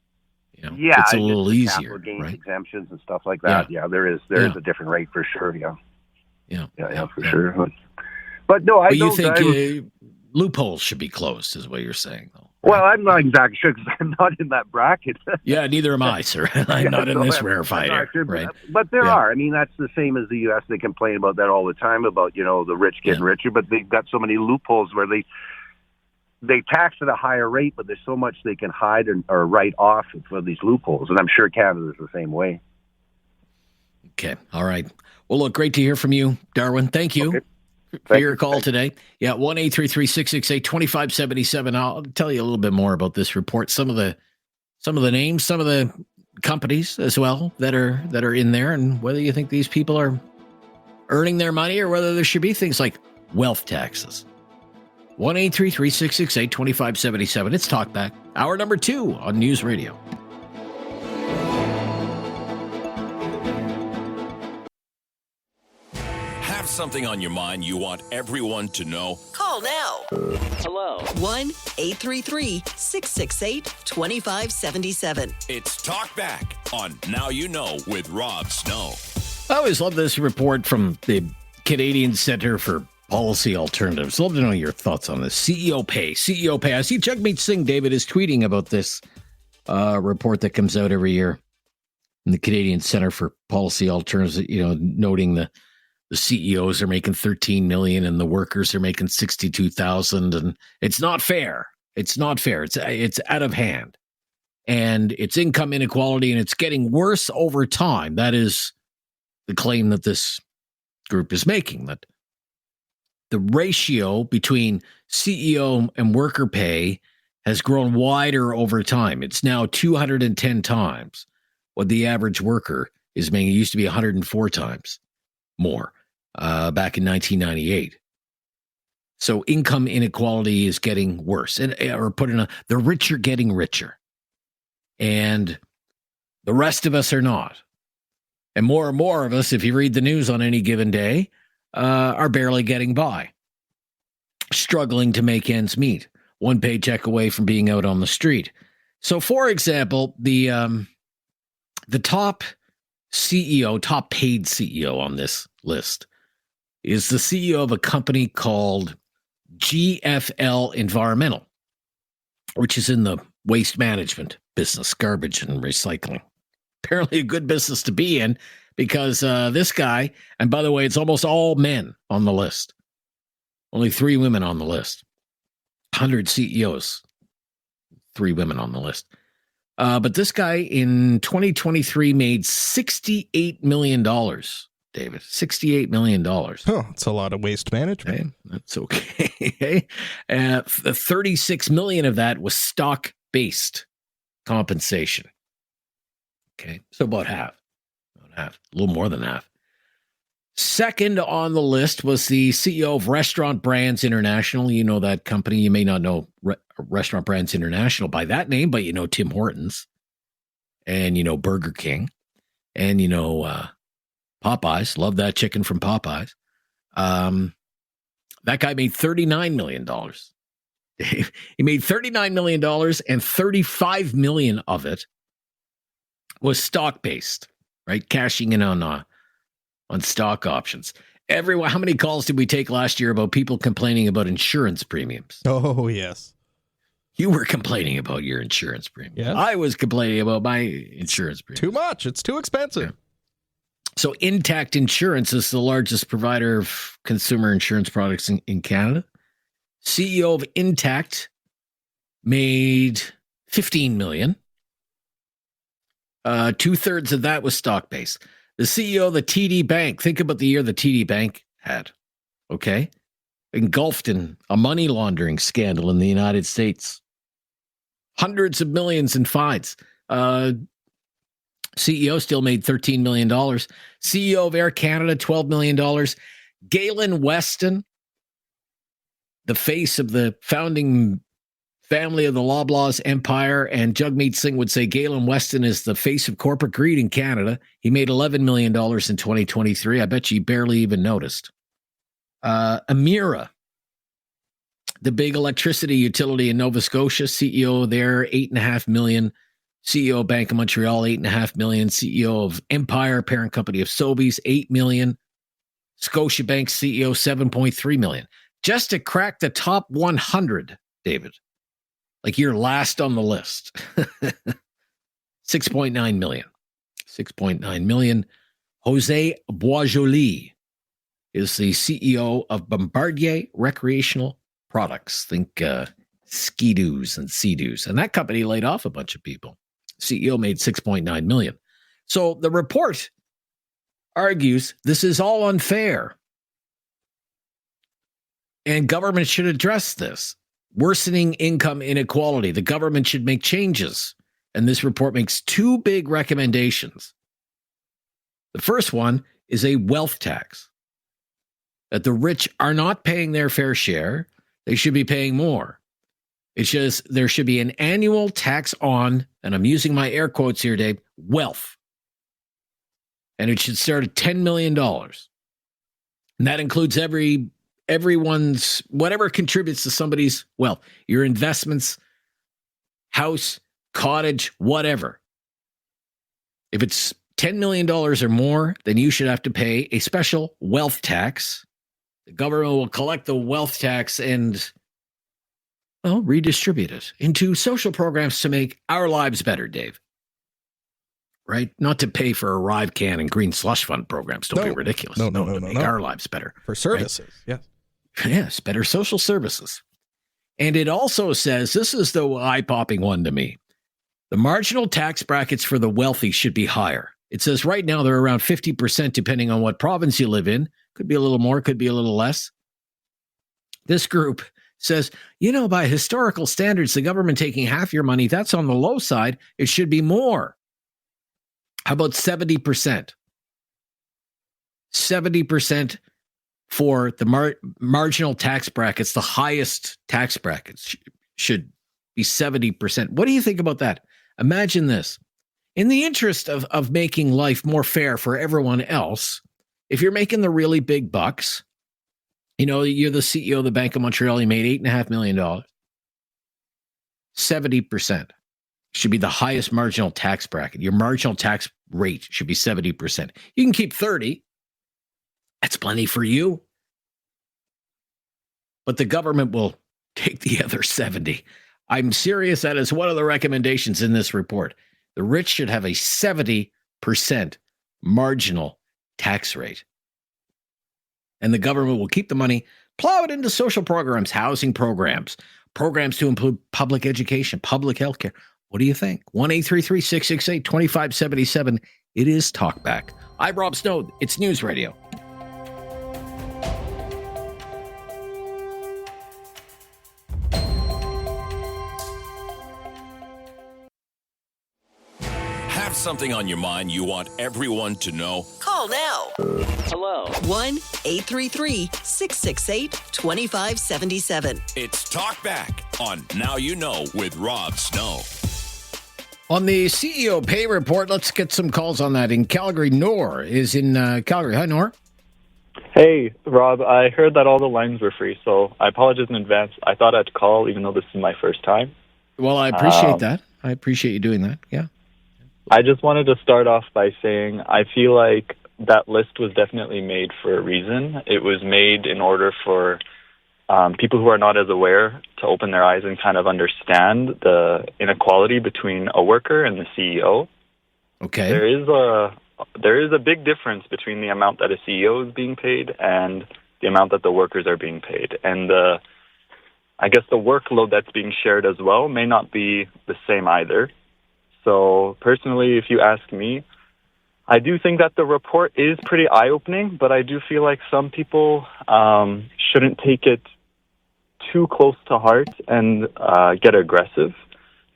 It's a little easier, gains right? Exemptions and stuff like that. Yeah, there is a different rate for sure. Yeah, for sure. But no, you think loopholes should be closed, is what you're saying, though. Well, I'm not exactly sure because I'm not in that bracket. Yeah, neither am I, sir. I'm not in this rarefied air, right? But there are. I mean, that's the same as the U.S. They complain about that all the time about the rich getting richer, but they've got so many loopholes where they tax at a higher rate, but there's so much they can hide or write off for these loopholes, and I'm sure Canada's the same way. Okay, all right. Well, look, great to hear from you, Darwin. Thank you. For your call today. Yeah, 1-833-668-2577. I'll tell you a little bit more about this report. Some of the names, some of the companies as well that are in there, and whether you think these people are earning their money or whether there should be things like wealth taxes. 1-833-668-2577. It's Talkback. Hour number 2 on News Radio. Something on your mind you want everyone to know? Call now. Hello. 1-833-668-2577. It's Talkback on Now You Know with Rob Snow. I always love this report from the Canadian Centre for Policy Alternatives. Love to know your thoughts on this. CEO pay. I see Jagmeet Singh, David, is tweeting about this report that comes out every year in the Canadian Centre for Policy Alternatives, noting the CEOs are making $13 million and the workers are making $62,000, and it's not fair. It's not fair. It's out of hand, and it's income inequality, and it's getting worse over time. That is the claim that this group is making, that the ratio between CEO and worker pay has grown wider over time. It's now 210 times what the average worker is making. It used to be 104 times more. Back in 1998. So income inequality is getting worse. The rich are getting richer. And the rest of us are not. And more of us, if you read the news on any given day, are barely getting by. Struggling to make ends meet. one paycheck away from being out on the street. So, for example, the top CEO, top paid CEO on this list is the CEO of a company called GFL Environmental, which is in the waste management business, garbage and recycling. Apparently a good business to be in because this guy, and by the way, it's almost all men on the list. Only 3 women on the list. 100 CEOs, 3 women on the list. But this guy in 2023 made $68 million, David. $68 million. Oh, that's a lot of waste management. Okay, that's okay. 36 million of that was stock-based compensation. Okay, so about half. A little more than half. Second on the list was the CEO of Restaurant Brands International. You know that company. You may not know Restaurant Brands International by that name, but you know Tim Hortons and you know Burger King and you know Popeyes. Love that chicken from Popeyes. That guy made $39 million. He made $39 million and $35 million of it was stock-based, right? Cashing in on stock options. How many calls did we take last year about people complaining about insurance premiums? Oh, yes. You were complaining about your insurance premium. Yes. I was complaining about my insurance premium. Too much. It's too expensive. Yeah. So Intact Insurance is the largest provider of consumer insurance products in Canada. CEO of Intact made $15 million. 2/3 of that was stock-based. The CEO of the TD Bank, think about the year the TD Bank had, okay? Engulfed in a money laundering scandal in the United States. Hundreds of millions in fines. CEO still made $13 million. CEO of Air Canada, $12 million. Galen Weston, the face of the founding family of the Loblaws empire, and Jagmeet Singh would say Galen Weston is the face of corporate greed in Canada. He made $11 million in 2023. I bet you barely even noticed. Emera, the big electricity utility in Nova Scotia, CEO there, $8.5 million. CEO of Bank of Montreal, $8.5 million. CEO of Empire, parent company of Sobeys, $8 million. Scotiabank CEO, $7.3 million. Just to crack the top 100, David. Like you're last on the list. 6.9 million. 6.9 million. Jose Boisjoli is the CEO of Bombardier Recreational Products. Think Ski-Doos and Sea-Doos. And that company laid off a bunch of people. CEO made 6.9 million. So the report argues this is all unfair. And government should address this. Worsening income inequality. The government should make changes. And this report makes 2 big recommendations. The first one is a wealth tax. That the rich are not paying their fair share. They should be paying more. It's just there should be an annual tax on, and I'm using my air quotes here, Dave, wealth. And it should start at $10 million. And that includes everyone's, whatever contributes to somebody's wealth, your investments, house, cottage, whatever. If it's $10 million or more, then you should have to pay a special wealth tax. The government will collect the wealth tax and, well, redistribute it into social programs to make our lives better, Dave. Right? Not to pay for Arrive Can and Green Slush Fund programs. Don't be ridiculous. No. To make our lives better. For services, right? Yes, better social services. And it also says, this is the eye-popping one to me, the marginal tax brackets for the wealthy should be higher. It says right now they're around 50% depending on what province you live in. Could be a little more, could be a little less. This group says, by historical standards, the government taking half your money, that's on the low side. It should be more. How about 70%? 70% for the marginal tax brackets, the highest tax brackets should be 70%. What do you think about that? Imagine this. In the interest of making life more fair for everyone else, if you're making the really big bucks, you're the CEO of the Bank of Montreal, you made $8.5 million. 70% should be the highest marginal tax bracket. Your marginal tax rate should be 70%. You can keep 30. That's plenty for you. But the government will take the other 70. I'm serious. That is one of the recommendations in this report. The rich should have a 70% marginal tax rate. And the government will keep the money, plow it into social programs, housing programs, programs to include public education, public health care. What do you think? 1-833-668-2577. It is Talkback. I'm Rob Snow. It's News Radio. Have something on your mind you want everyone to know? Call now. Hello. 1-833-668-2577. It's Talkback on Now You Know with Rob Snow. On the CEO pay report, let's get some calls on that. In Calgary, Noor is in Calgary. Hi, Noor. Hey, Rob. I heard that all the lines were free, so I apologize in advance. I thought I'd call, even though this is my first time. Well, I appreciate that. I appreciate you doing that. Yeah. I just wanted to start off by saying I feel like that list was definitely made for a reason. It was made in order for people who are not as aware to open their eyes and kind of understand the inequality between a worker and the CEO. Okay. There is a big difference between the amount that a CEO is being paid and the amount that the workers are being paid. And I guess the workload that's being shared as well may not be the same either. So personally, if you ask me, I do think that the report is pretty eye-opening, but I do feel like some people shouldn't take it too close to heart and get aggressive.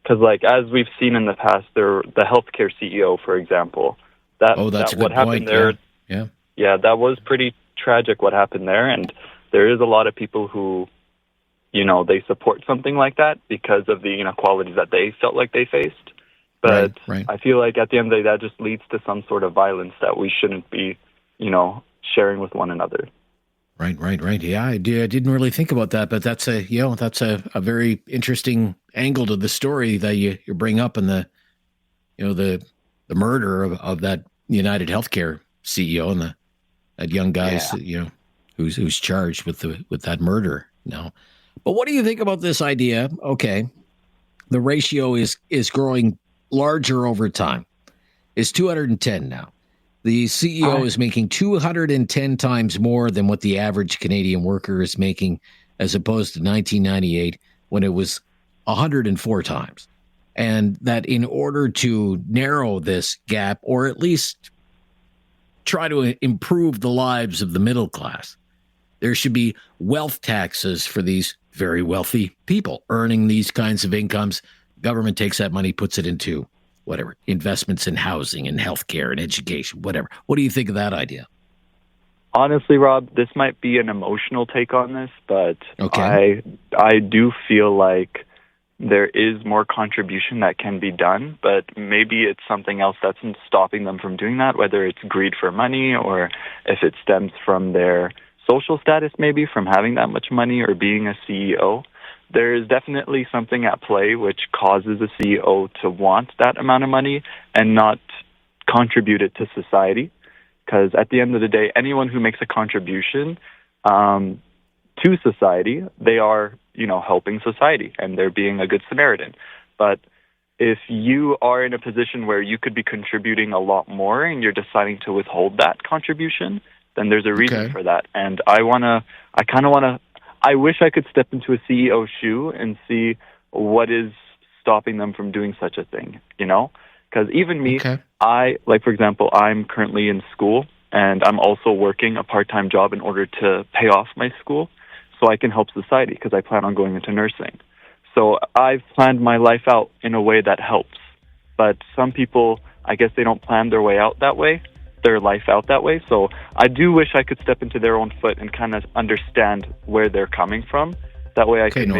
Because, like, as we've seen in the past, the healthcare CEO, for example, that's a good point. There, yeah, that was pretty tragic what happened there, and there is a lot of people who, you know, they support something like that because of the inequalities that they felt like they faced. But right. I feel like at the end of the day, that just leads to some sort of violence that we shouldn't be, you know, sharing with one another. Right. Yeah, I didn't really think about that, but that's a very interesting angle to the story that you bring up, and the murder of that United Healthcare CEO and that young guy, who's charged with that murder now. But what do you think about this idea? Okay, the ratio is growing larger over time. It's 210 now. The CEO is making 210 times more than what the average Canadian worker is making, as opposed to 1998 when it was 104 times. And that in order to narrow this gap, or at least try to improve the lives of the middle class, there should be wealth taxes for these very wealthy people earning these kinds of incomes. Government takes that money, puts it into whatever, investments in housing and healthcare and education, whatever. What do you think of that idea? Honestly, Rob, this might be an emotional take on this, but okay. I do feel like there is more contribution that can be done, but maybe it's something else that's stopping them from doing that, whether it's greed for money or if it stems from their social status, maybe from having that much money or being a CEO. There is definitely something at play which causes a CEO to want that amount of money and not contribute it to society. Because at the end of the day, anyone who makes a contribution to society, they are, helping society and they're being a good Samaritan. But if you are in a position where you could be contributing a lot more and you're deciding to withhold that contribution, then there's a reason for that. And I wish I could step into a CEO's shoe and see what is stopping them from doing such a thing, Because even me, for example, I'm currently in school and I'm also working a part-time job in order to pay off my school so I can help society because I plan on going into nursing. So I've planned my life out in a way that helps. But some people, I guess they don't plan their way out that way, their life out that way. So I do wish I could step into their own foot and kind of understand where they're coming from. That way I could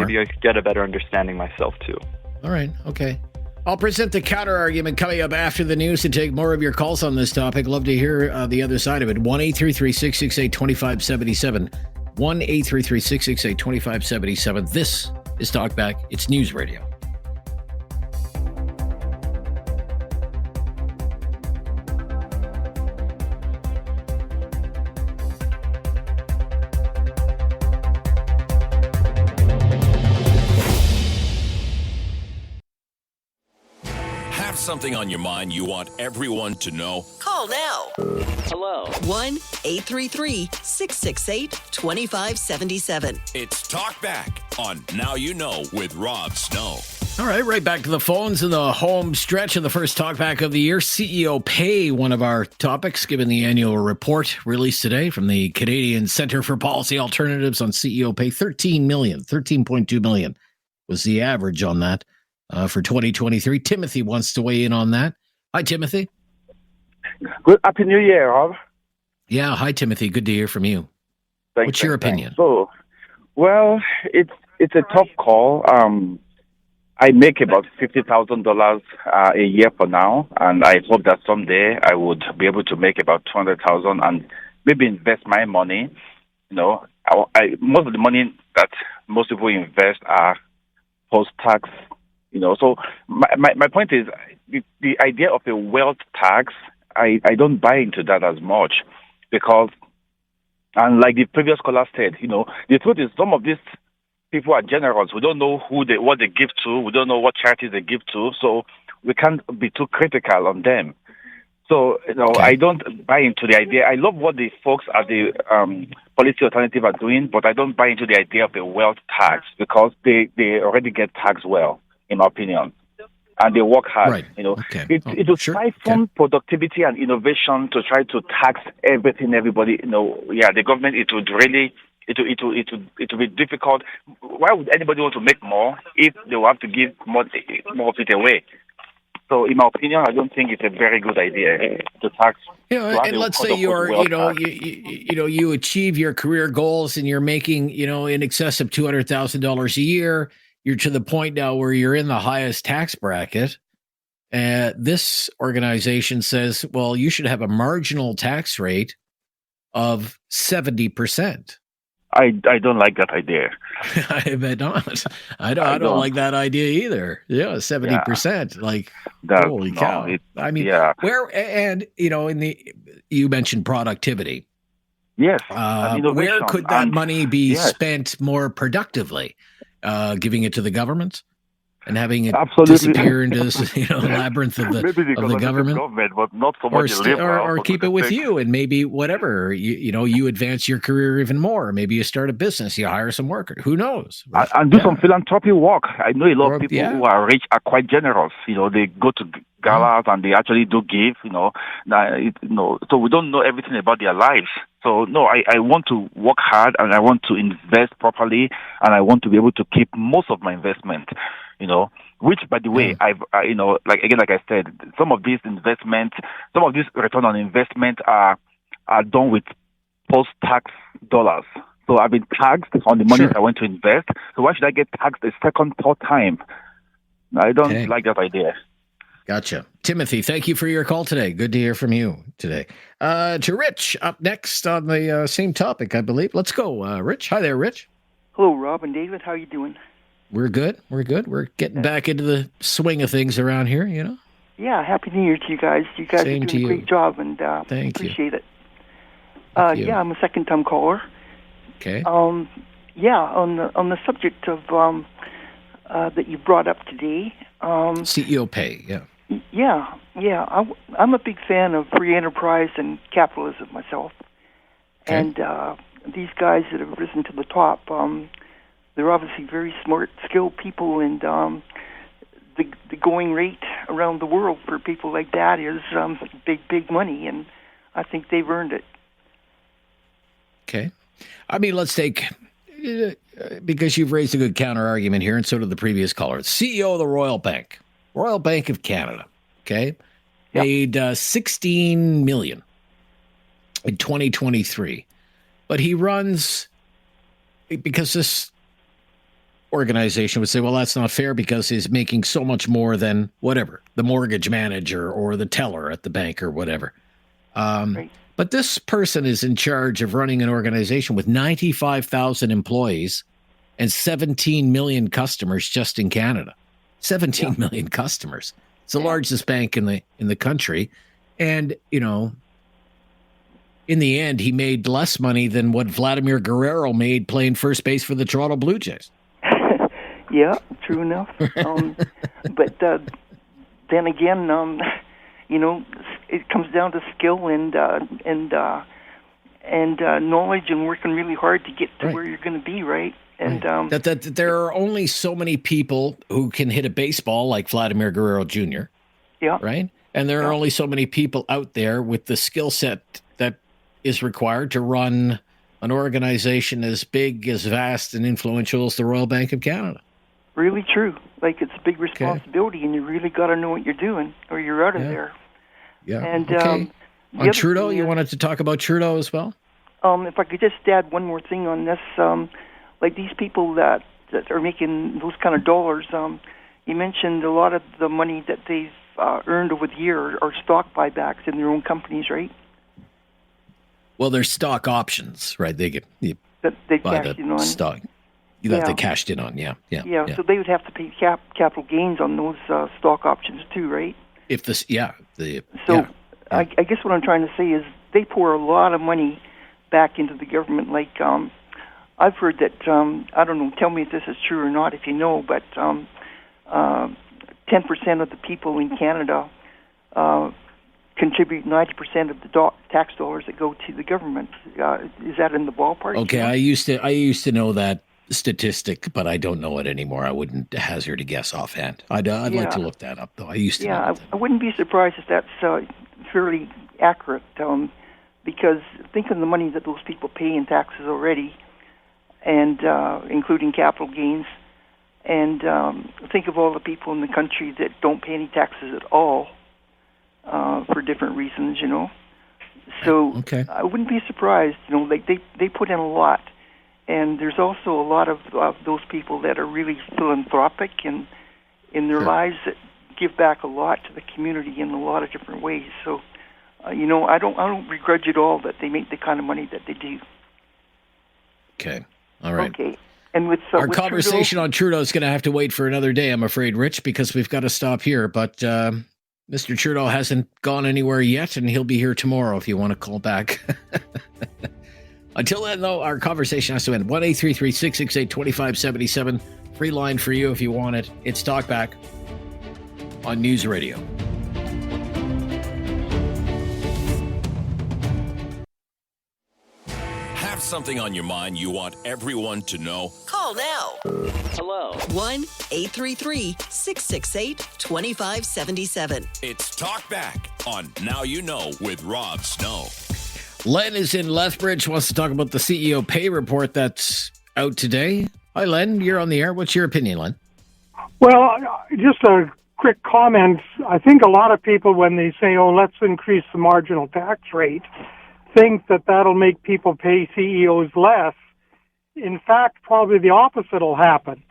get a better understanding myself too. All right. Okay. I'll present the counter argument coming up after the news and take more of your calls on this topic. Love to hear the other side of it. 1-833-668-2577. 1-833-668-2577. This is Talkback. It's News Radio. something on your mind you want everyone to know? Call now. Hello. 1-833-668-2577. It's Talkback on Now You Know with Rob Snow. All right back to the phones in the home stretch of the first Talkback of the year. CEO pay, one of our topics, given the annual report released today from the Canadian Centre for Policy Alternatives on CEO pay. 13.2 million was the average on that for 2023. Timothy wants to weigh in on that. Hi, Timothy. Good. Happy New Year, Rob. Yeah, hi, Timothy. Good to hear from you. What's your opinion? So, well, it's a tough call. I make about $50,000 a year for now, and I hope that someday I would be able to make about $200,000 and maybe invest my money. You know, most of the money that most people invest are post-tax. You know, so my point is the idea of a wealth tax. I don't buy into that as much because, and like the previous caller said, you know, the truth is some of these people are generous. We don't know what they give to. We don't know what charities they give to. So we can't be too critical on them. So, you know, I don't buy into the idea. I love what the folks at the Policy Alternative are doing, but I don't buy into the idea of a wealth tax because they already get taxed well, in my opinion. And they work hard. Right. You know, it will siphon productivity and innovation to try to tax everybody. You know, the government, it would be difficult. Why would anybody want to make more if they will have to give more of it away? So, in my opinion, I don't think it's a very good idea to tax. You know, and let's say you achieve your career goals and you're making, you know, in excess of $200,000 a year. You're to the point now where you're in the highest tax bracket. This organization says, well, you should have a marginal tax rate of 70%. I don't like that idea. I bet not. I don't like that idea either. Yeah, 70%. Like, holy cow! Where and you know, you mentioned productivity. Yes. Where could that money be spent more productively? Giving it to the government and having it disappear into this, labyrinth of the government, but not so much or keep it with you, and maybe whatever you advance your career even more. Maybe you start a business, you hire some workers. Who knows? And do some philanthropy work. I know a lot of people who are rich are quite generous. You know, they go to galas and they actually do give. So we don't know everything about their lives. So, no, I want to work hard and I want to invest properly and I want to be able to keep most of my investment, which, by the way, like I said, some of these investments, some of these return on investment are done with post-tax dollars. So I've been taxed on the money I went to invest. So why should I get taxed a second, third time? I don't like that idea. Gotcha. Timothy, thank you for your call today. Good to hear from you today. To Rich, up next on the same topic, I believe. Let's go, Rich. Hi there, Rich. Hello, Rob and David. How are you doing? We're good. We're getting back into the swing of things around here, Yeah, Happy New Year to you guys. You guys are doing a great job, and appreciate it. Yeah, I'm a second-time caller. Okay. On the subject of that you brought up today. CEO pay, yeah. Yeah. I'm a big fan of free enterprise and capitalism myself. Okay. And these guys that have risen to the top, they're obviously very smart, skilled people, and the going rate around the world for people like that is big money, and I think they've earned it. Okay. I mean, let's take... because you've raised a good counter-argument here, and so did the previous caller. CEO of the Royal Bank of Canada, okay, made $16 million in 2023. But he runs, because this organization would say, well, that's not fair because he's making so much more than whatever, the mortgage manager or the teller at the bank or whatever. Right. But this person is in charge of running an organization with 95,000 employees and 17 million customers just in Canada. 17 million customers. It's the largest bank in the country. And, in the end, he made less money than what Vladimir Guerrero made playing first base for the Toronto Blue Jays. Yeah, true enough. But then again, it comes down to skill and knowledge and working really hard to get to where you're going to be, right? And that there are only so many people who can hit a baseball like Vladimir Guerrero Jr. Yeah. Right? And there are only so many people out there with the skill set that is required to run an organization as big, as vast, and influential as the Royal Bank of Canada. Really true. Like, it's a big responsibility, and you really got to know what you're doing, or you're out of there. Yeah. And on Trudeau, you wanted to talk about Trudeau as well? If I could just add one more thing on this, like these people that are making those kind of dollars, you mentioned a lot of the money that they've earned over the year are stock buybacks in their own companies, right? Well, there's stock options, right? They buy the stock. They cashed in on, yeah. So they would have to pay capital gains on those stock options too, right? If this, I guess what I'm trying to say is they pour a lot of money back into the government. Like I've heard that I don't know. Tell me if this is true or not, if you know. But 10% of the people in Canada contribute 90% of the tax dollars that go to the government. Is that in the ballpark? Okay, I used to know that statistic, but I don't know it anymore. I wouldn't hazard a guess offhand. I'd like to look that up, though. I used to know that. I wouldn't be surprised if that's fairly accurate, because think of the money that those people pay in taxes already, and including capital gains, and think of all the people in the country that don't pay any taxes at all for different reasons, So I wouldn't be surprised, like they put in a lot. And there's also a lot of those people that are really philanthropic in their lives that give back a lot to the community in a lot of different ways. So, I don't begrudge at all that they make the kind of money that they do. Okay. All right. Okay. And with our conversation on Trudeau is going to have to wait for another day, I'm afraid, Rich, because we've got to stop here. But Mr. Trudeau hasn't gone anywhere yet, and he'll be here tomorrow if you want to call back. Until then, though, our conversation has to end. 1-833-668-2577. Free line for you if you want it. It's Talkback on News Radio. Have something on your mind you want everyone to know? Call now. Hello. 1-833-668-2577. It's Talkback on Now You Know with Rob Snow. Len is in Lethbridge, wants to talk about the CEO pay report that's out today. Hi, Len. You're on the air. What's your opinion, Len? Well, just a quick comment. I think a lot of people, when they say, let's increase the marginal tax rate, think that that'll make people pay CEOs less. In fact, probably the opposite will happen.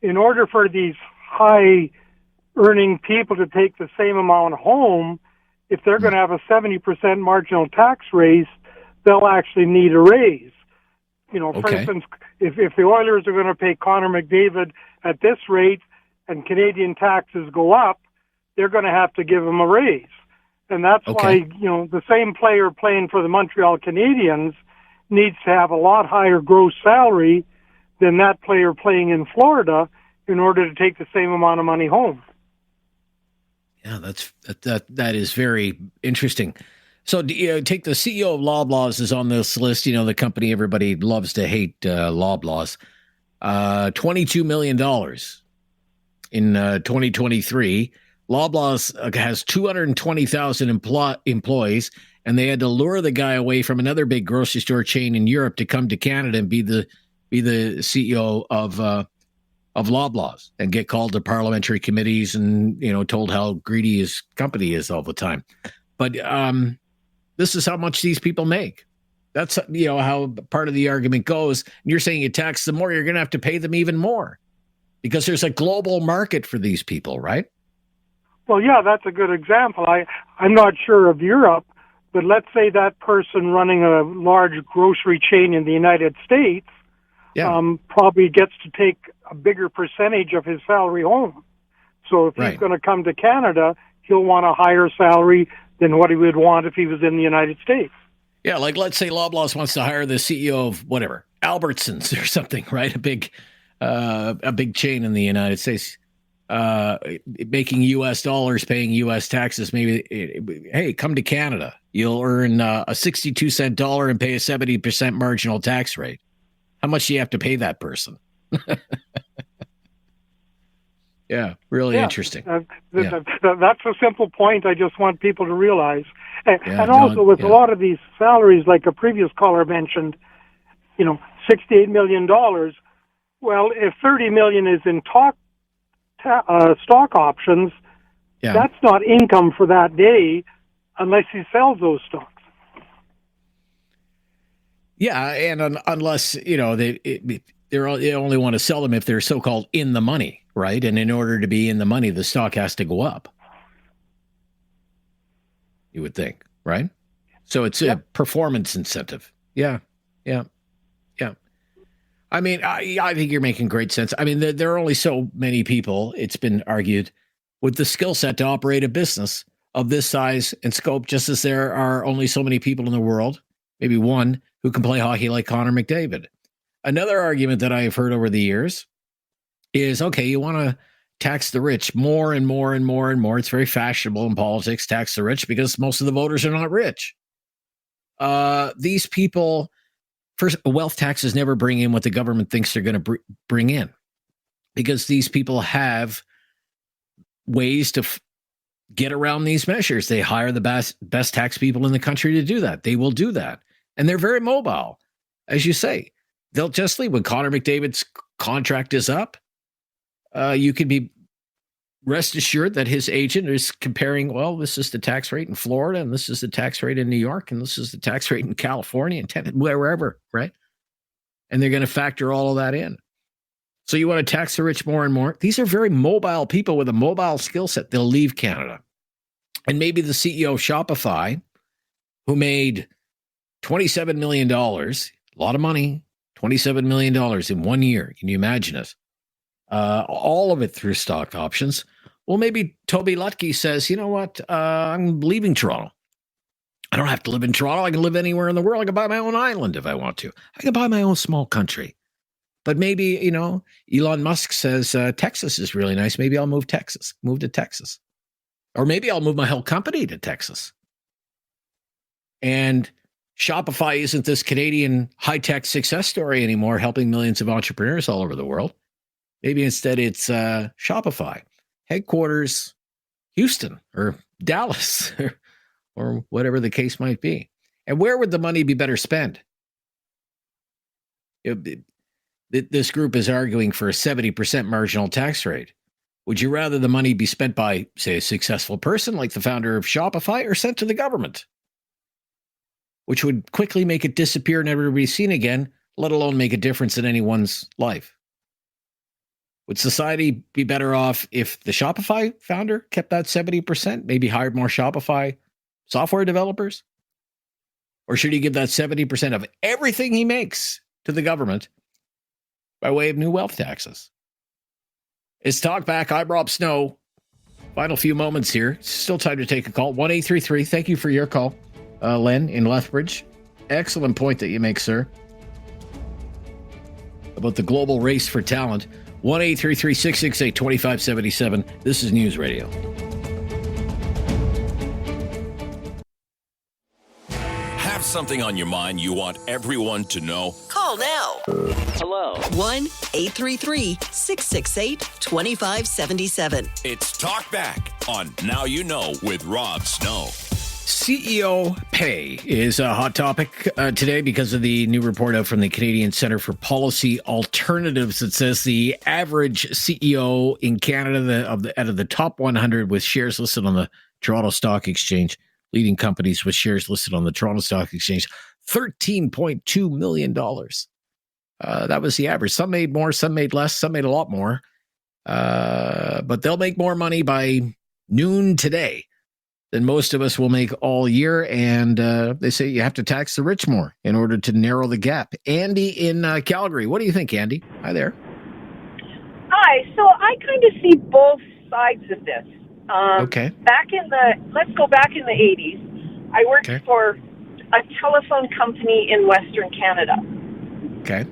In order for these high-earning people to take the same amount home, if they're going to have a 70% marginal tax raise, they'll actually need a raise. For instance, if the Oilers are going to pay Connor McDavid at this rate and Canadian taxes go up, they're going to have to give him a raise. And that's why, the same player playing for the Montreal Canadiens needs to have a lot higher gross salary than that player playing in Florida in order to take the same amount of money home. Yeah, that is very interesting. So, take the CEO of Loblaws is on this list. The company everybody loves to hate, Loblaws. $22 million in 2023. Loblaws has 220,000 employees, and they had to lure the guy away from another big grocery store chain in Europe to come to Canada and be the CEO of Loblaws and get called to parliamentary committees and, told how greedy his company is all the time. But this is how much these people make. That's, how part of the argument goes. And you're saying you tax them more, you're going to have to pay them even more because there's a global market for these people, right? Well, yeah, that's a good example. I'm not sure of Europe, but let's say that person running a large grocery chain in the United States probably gets to take a bigger percentage of his salary home. So if he's going to come to Canada, he'll want a higher salary than what he would want if he was in the United States. Yeah, like let's say Loblaws wants to hire the CEO of whatever, Albertsons or something, right? A big chain in the United States. making U.S. dollars, paying U.S. taxes. Maybe, hey, come to Canada. You'll earn a 62-cent dollar and pay a 70% marginal tax rate. How much do you have to pay that person? Yeah, really interesting. That's a simple point I just want people to realize. And also with a lot of these salaries, like a previous caller mentioned, $68 million. Well, if $30 million is in stock options, that's not income for that day unless he sells those stocks. Yeah, and unless, they only want to sell them if they're so-called in the money, right? And in order to be in the money, the stock has to go up. You would think, right? So it's a performance incentive. Yeah. I mean, I think you're making great sense. I mean, there are only so many people, it's been argued, with the skill set to operate a business of this size and scope, just as there are only so many people in the world, maybe one, who can play hockey like Connor McDavid. Another argument that I have heard over the years is, okay, you want to tax the rich more and more and more and more. It's very fashionable in politics, tax the rich, because most of the voters are not rich. These people, first, wealth taxes never bring in what the government thinks they're going to bring in, because these people have ways to get around these measures. They hire the best tax people in the country to do that. They will do that. And they're very mobile. As you say, they'll just leave. When Connor McDavid's contract is up, you can be rest assured that his agent is comparing, well, this is the tax rate in Florida, and this is the tax rate in New York, and this is the tax rate in California, and wherever, right? And they're going to factor all of that in. So you want to tax the rich more and more. These are very mobile people with a mobile skill set. They'll leave Canada. And maybe the CEO of Shopify, who made $27 million, a lot of money, $27 million in 1 year. Can you imagine it? All of it through stock options. Well, maybe Taube Lutke says, you know what? I'm leaving Toronto. I don't have to live in Toronto. I can live anywhere in the world. I can buy my own island if I want to. I can buy my own small country. But maybe, Elon Musk says Texas is really nice. Maybe I'll move to Texas. Or maybe I'll move my whole company to Texas. And Shopify isn't this Canadian high-tech success story anymore, helping millions of entrepreneurs all over the world. Maybe instead it's Shopify, headquarters Houston or Dallas or whatever the case might be. And where would the money be better spent? This group is arguing for a 70% marginal tax rate. Would you rather the money be spent by, say, a successful person like the founder of Shopify, or sent to the government, which would quickly make it disappear and never be seen again, let alone make a difference in anyone's life? Would society be better off if the Shopify founder kept that 70%, maybe hired more Shopify software developers? Or should he give that 70% of everything he makes to the government by way of new wealth taxes? It's Talkback. I'm Rob Snow. Final few moments here. Still time to take a call. 1-833. Thank you for your call, Len in Lethbridge. Excellent point that you make, sir, about the global race for talent. 1-833-668-2577. This is News Radio. Have something on your mind you want everyone to know? Call now. Hello. 1-833-668-2577. It's Talkback on Now You Know with Rob Snow. CEO pay is a hot topic today because of the new report out from the Canadian Centre for Policy Alternatives that says the average CEO in Canada, out of the top 100 with shares listed on the Toronto Stock Exchange, leading companies with shares listed on the Toronto Stock Exchange, $13.2 million. That was the average. Some made more, some made less, some made a lot more. But they'll make more money by noon today than most of us will make all year. And they say you have to tax the rich more in order to narrow the gap. Andy in Calgary. What do you think, Andy? Hi there. Hi. So I kind of see both sides of this. Okay. Let's go back in the 80s. I worked for a telephone company in Western Canada. Okay.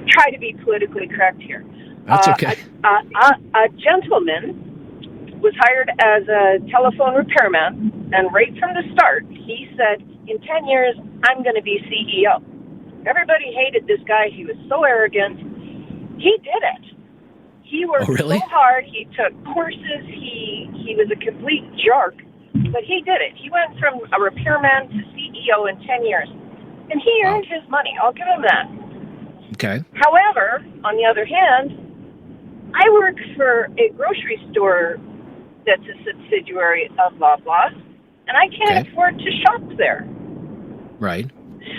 Try to be politically correct here. That's okay. A gentleman was hired as a telephone repairman, and right from the start, he said, in 10 years, I'm going to be CEO. Everybody hated this guy. He was so arrogant. He did it. He worked so hard. He took courses. He was a complete jerk, but he did it. He went from a repairman to CEO in 10 years, and he earned his money. I'll give him that. Okay. However, on the other hand, I work for a grocery store that's a subsidiary of Loblaws, and I can't afford to shop there. Right.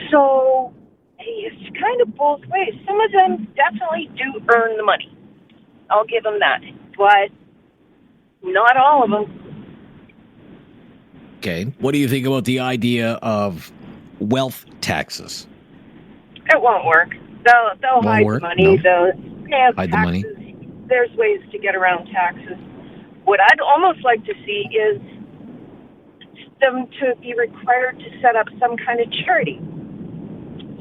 So it's kind of both ways. Some of them definitely do earn the money. I'll give them that. But not all of them. Okay. What do you think about the idea of wealth taxes? It won't work. They'll hide the money. No. They'll hide the money. There's ways to get around taxes. What I'd almost like to see is them to be required to set up some kind of charity.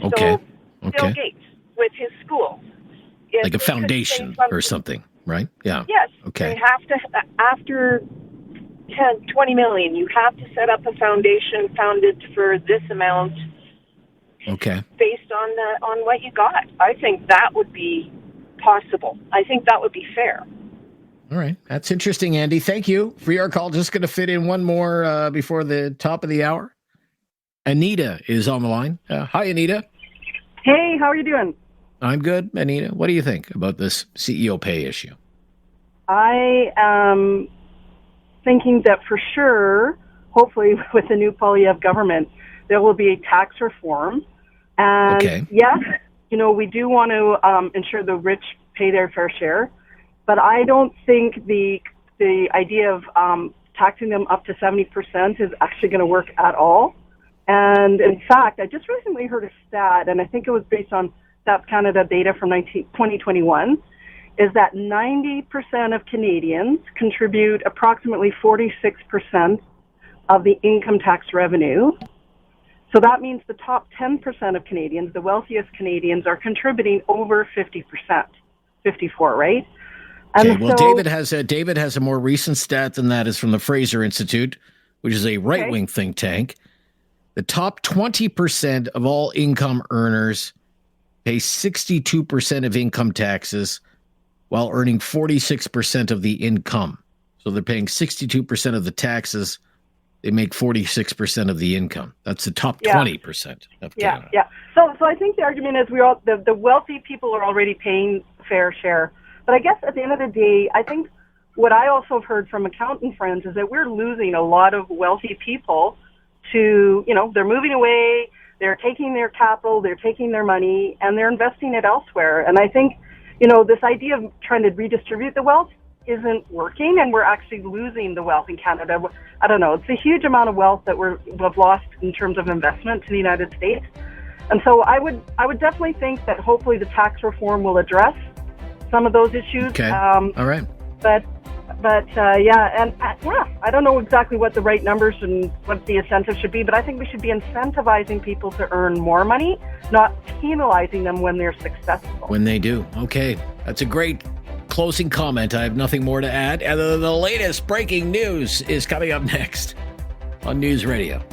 Okay. So Bill Gates with his schools. Like a foundation or something, right? Yeah. Yes. Okay. They have to, after 10, 20 million, you have to set up a foundation founded for this amount. Okay. Based on what you got. I think that would be possible. I think that would be fair. All right. That's interesting, Andy. Thank you for your call. Just going to fit in one more before the top of the hour. Anita is on the line. Hi, Anita. Hey, how are you doing? I'm good, Anita. What do you think about this CEO pay issue? I am thinking that for sure, hopefully with the new Poilievre government, there will be a tax reform. And yes, we do want to ensure the rich pay their fair share, but I don't think the idea of taxing them up to 70% is actually going to work at all. And in fact, I just recently heard a stat, and I think it was based on Stats Canada data from 2021, is that 90% of Canadians contribute approximately 46% of the income tax revenue. So that means the top 10% of Canadians, the wealthiest Canadians, are contributing over 50%, 54, right? Okay, well, David has a more recent stat than that. Is from the Fraser Institute, which is a right-wing think tank. The top 20% of all income earners pay 62% of income taxes while earning 46% of the income. So they're paying 62% of the taxes. They make 46% of the income. That's the top 20% of Canada. Yeah. So I think the argument is the wealthy people are already paying fair share. But I guess at the end of the day, I think what I also have heard from accountant friends is that we're losing a lot of wealthy people to, they're moving away, they're taking their capital, they're taking their money, and they're investing it elsewhere. And I think, this idea of trying to redistribute the wealth isn't working, and we're actually losing the wealth in Canada. I don't know. It's a huge amount of wealth that we've lost in terms of investment to the United States. And so I would definitely think that hopefully the tax reform will address some of those issues. Okay. All right. But I don't know exactly what the right numbers and what the incentives should be, but I think we should be incentivizing people to earn more money, not penalizing them when they're successful. When they do. Okay. That's a great closing comment. I have nothing more to add. And the latest breaking news is coming up next on News Radio.